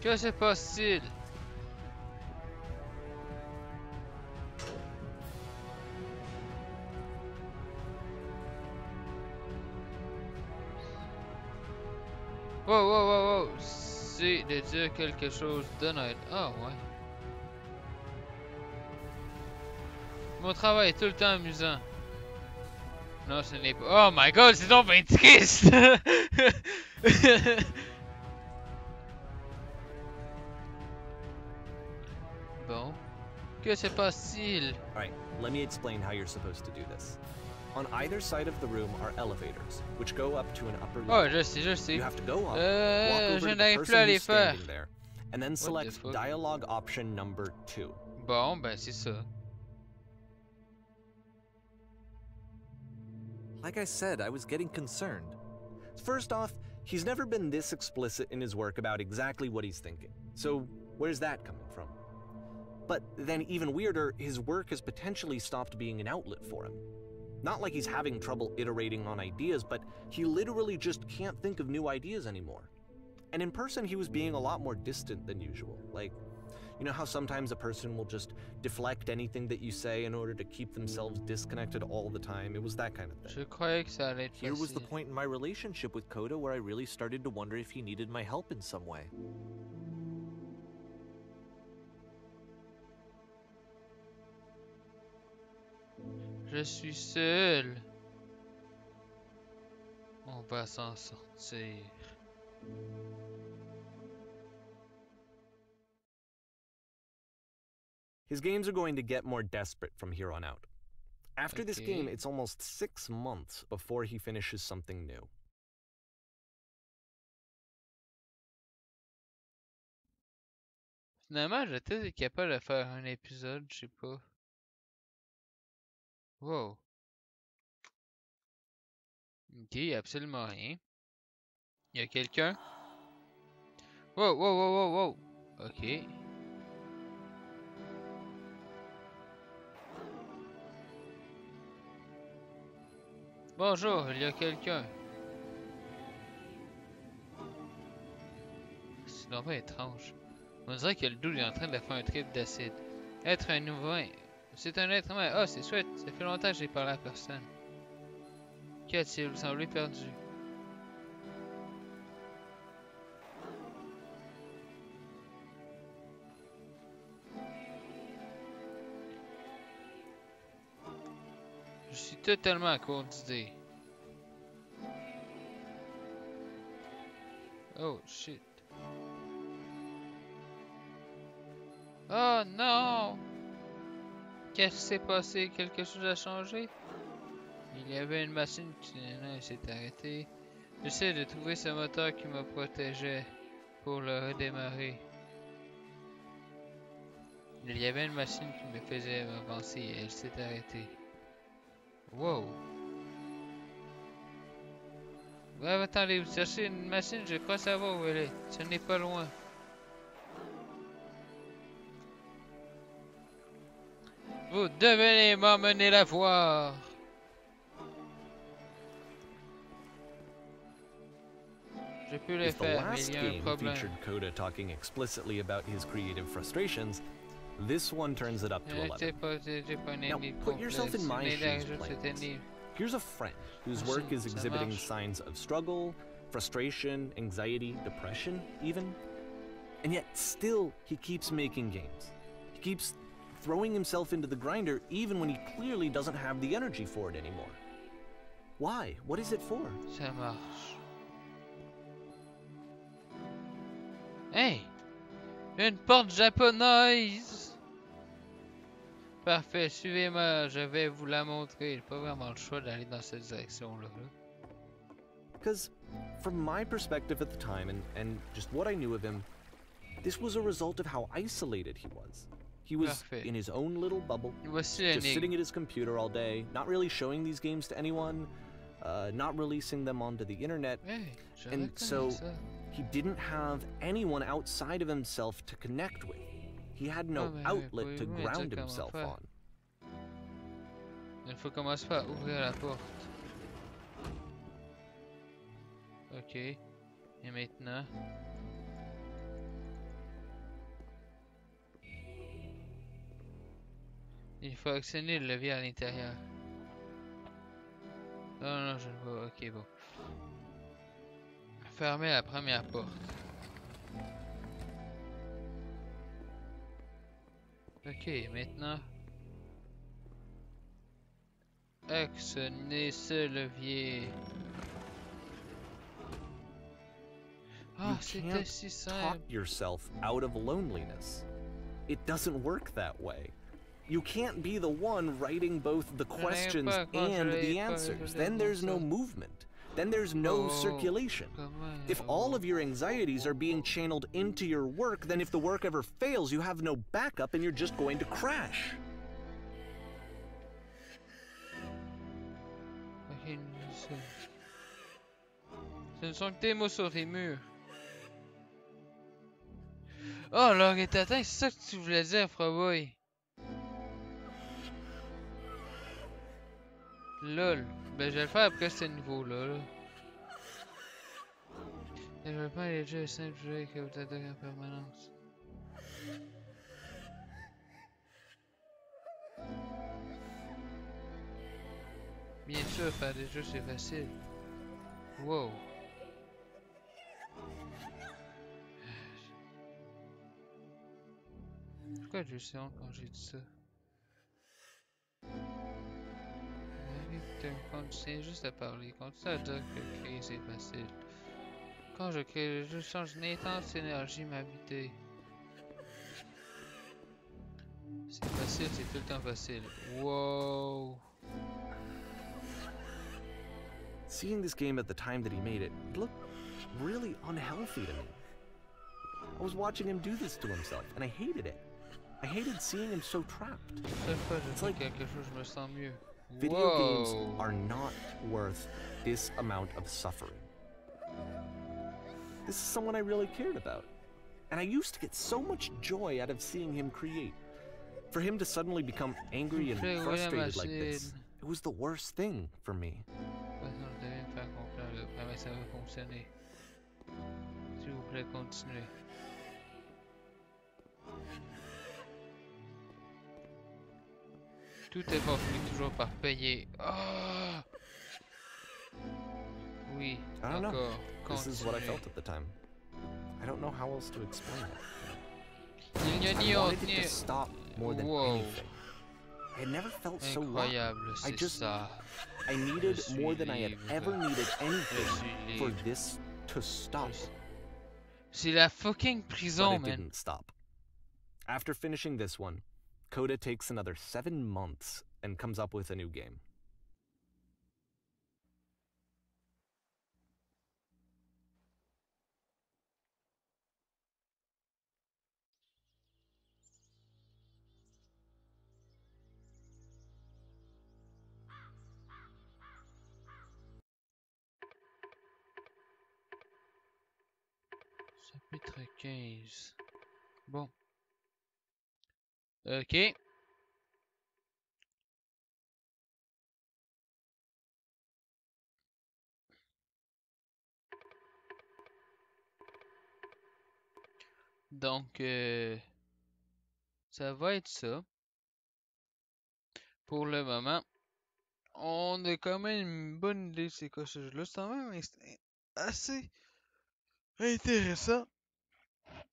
Que se passe-t-il? Wow. C'est de dire quelque chose d'honnête. Ah ouais. Mon travail est tout le temps amusant. Non, ce n'est pas... Oh my god, c'est donc bien triste! Bon. Que se passe-t-il? Alright, let me explain how you're supposed to do this. On either side of the room are elevators, which go up to an upper level. Oh, je sais. You have to go up, walk over to the person who's standing there, and then select dialogue option number 2. Bon, ben c'est ça. Like I said, I was getting concerned. First off, he's never been this explicit in his work about exactly what he's thinking. So, where's that coming from? But then even weirder, his work has potentially stopped being an outlet for him. Not like he's having trouble iterating on ideas, but he literally just can't think of new ideas anymore. And in person, he was being a lot more distant than usual. Like, you know how sometimes a person will just deflect anything that you say in order to keep themselves disconnected all the time? It was that kind of thing. Je croyais que ça allait être Here was the facile. point in my relationship with Coda where I really started to wonder if he needed my help in some way. Je suis seul. On va s'en sortir. His games are going to get more desperate from here on out. After this game, Okay. it's almost 6 months before he finishes something new. Finalement, je vais peut-être être capable de faire un épisode, je sais pas. Wow. Ok, absolument rien. Il y a quelqu'un? Wow, wow, wow, wow, wow. Ok. Bonjour, il y a quelqu'un. C'est vraiment étrange. On dirait que le dude est en train de faire un trip d'acide. Être un humain. C'est un être humain. Ah, c'est chouette. Ça fait longtemps que j'ai parlé à personne. Qu'a-t-il? Vous semblez perdu. Je suis totalement à court d'idées. Oh, shit. Oh non! Qu'est-ce qui s'est passé? Quelque chose a changé? Il y avait une machine qui s'est arrêtée. J'essaie de trouver ce moteur qui me protégeait pour le redémarrer. Il y avait une machine qui me faisait avancer et elle s'est arrêtée. Wow! Ouais, attendez, vous cherchez une machine, je crois savoir où elle est. Ce n'est pas loin. Vous devez m'emmener la voir. Je peux le If the faire, mais last il y a un game problème. featured Coda talking explicitly about his creative frustrations, this one turns it up to 11. Now, put yourself in my shoes, players. Here's a friend whose work is exhibiting signs of struggle, frustration, anxiety, depression, even. And yet, still, he keeps making games. He keeps throwing himself into the grinder even when he clearly doesn't have the energy for it anymore. Why? What is it for? Ça marche. Hey! Une porte japonaise! Parfait, suivez-moi, je vais vous la montrer. J'ai pas vraiment le choix d'aller dans cette direction-là. Because, from my perspective at the time, and just what I knew of him, this was a result of how isolated he was. He was Parfait. in his own little bubble, Voici just l'énigme. sitting at his computer all day, not really showing these games to anyone, not releasing them onto the internet, Hey, je and reconnais so ça. he didn't have anyone outside of himself to connect with. He had no mais outlet to pouvez-vous me dire ground comment himself faire? on. Il faut commencer par ouvrir la porte. Ok. Et maintenant? Il faut actionner le levier à l'intérieur. Non, non, je ne vois. Ok, bon. Fermez la première porte. Ok, maintenant. Actionnez ce levier. Ah, You c'était can't si talk simple. yourself out of loneliness. It doesn't work that way. You can't be the one writing both the questions pas and the contrôler, answers. pas Then there's no ça. movement. Then there's no Oh, circulation. comment- If all of your anxieties are being channeled into your work, then if the work ever fails, you have no backup and you're just going to crash. Ok, ce ne sont que des mots sur les murs. Oh, l'heure est atteinte, c'est ça que tu voulais dire, Froboy. Lol. Ben, je vais le faire après ce niveau-là. Là. Développement des jeux simples joués que vous attaquez en permanence. Bien sûr, faire des jeux c'est facile. Wow. Pourquoi j'ai eu honte quand j'ai dit ça? Continue juste à parler. Continue à dire que créer c'est facile. Quand je crée, je change une intense énergie m'habiter. C'est facile, c'est tout le temps facile. Wow. Seeing this game at the time that he made it looked really unhealthy to me. I I was watching him do this to himself, and I hated it. I hated seeing him so trapped. Chaque fois que je It's fais like quelque chose, je me sens mieux. video games Whoa. are not worth this amount of suffering. This is someone I really cared about. And I used to get so much joy out of seeing him create. For him to suddenly become angry and Fais rouler la frustrated like this, machine. it was the worst thing for me. Maintenant, je devais me faire confiance. Ah, mais ça va fonctionner. S'il vous plaît, continuez. Tout effort finit toujours par payer. Ah! Oui, I don't know. encore. This is what I Continuez. felt at the time. I don't know how else to explain it. Il n'y a ni I honte wanted it ni... to stop more than Whoa. anything. I had never felt so rotten. Incroyable, I c'est just, ça. I needed Je more suis than I had libre. ever needed Je anything suis for libre. this to stop. C'est la fucking But prison, it man. didn't stop. After finishing this one, Coda takes another 7 months and comes up with a new game. Chapitre 15. Bon. Ok. Donc, ça va être ça. Pour le moment, on a quand même une bonne idée de c'est quoi ce jeu-là. C'est quand même assez intéressant.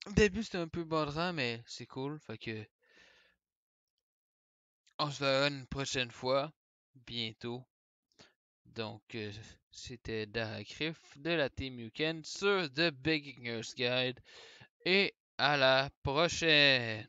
Au début, c'était un peu borderant, mais c'est cool. Fait que, on se verra une prochaine fois, bientôt. Donc, c'était Daracrif de la Team Weekend sur The Beginner's Guide. Et à la prochaine!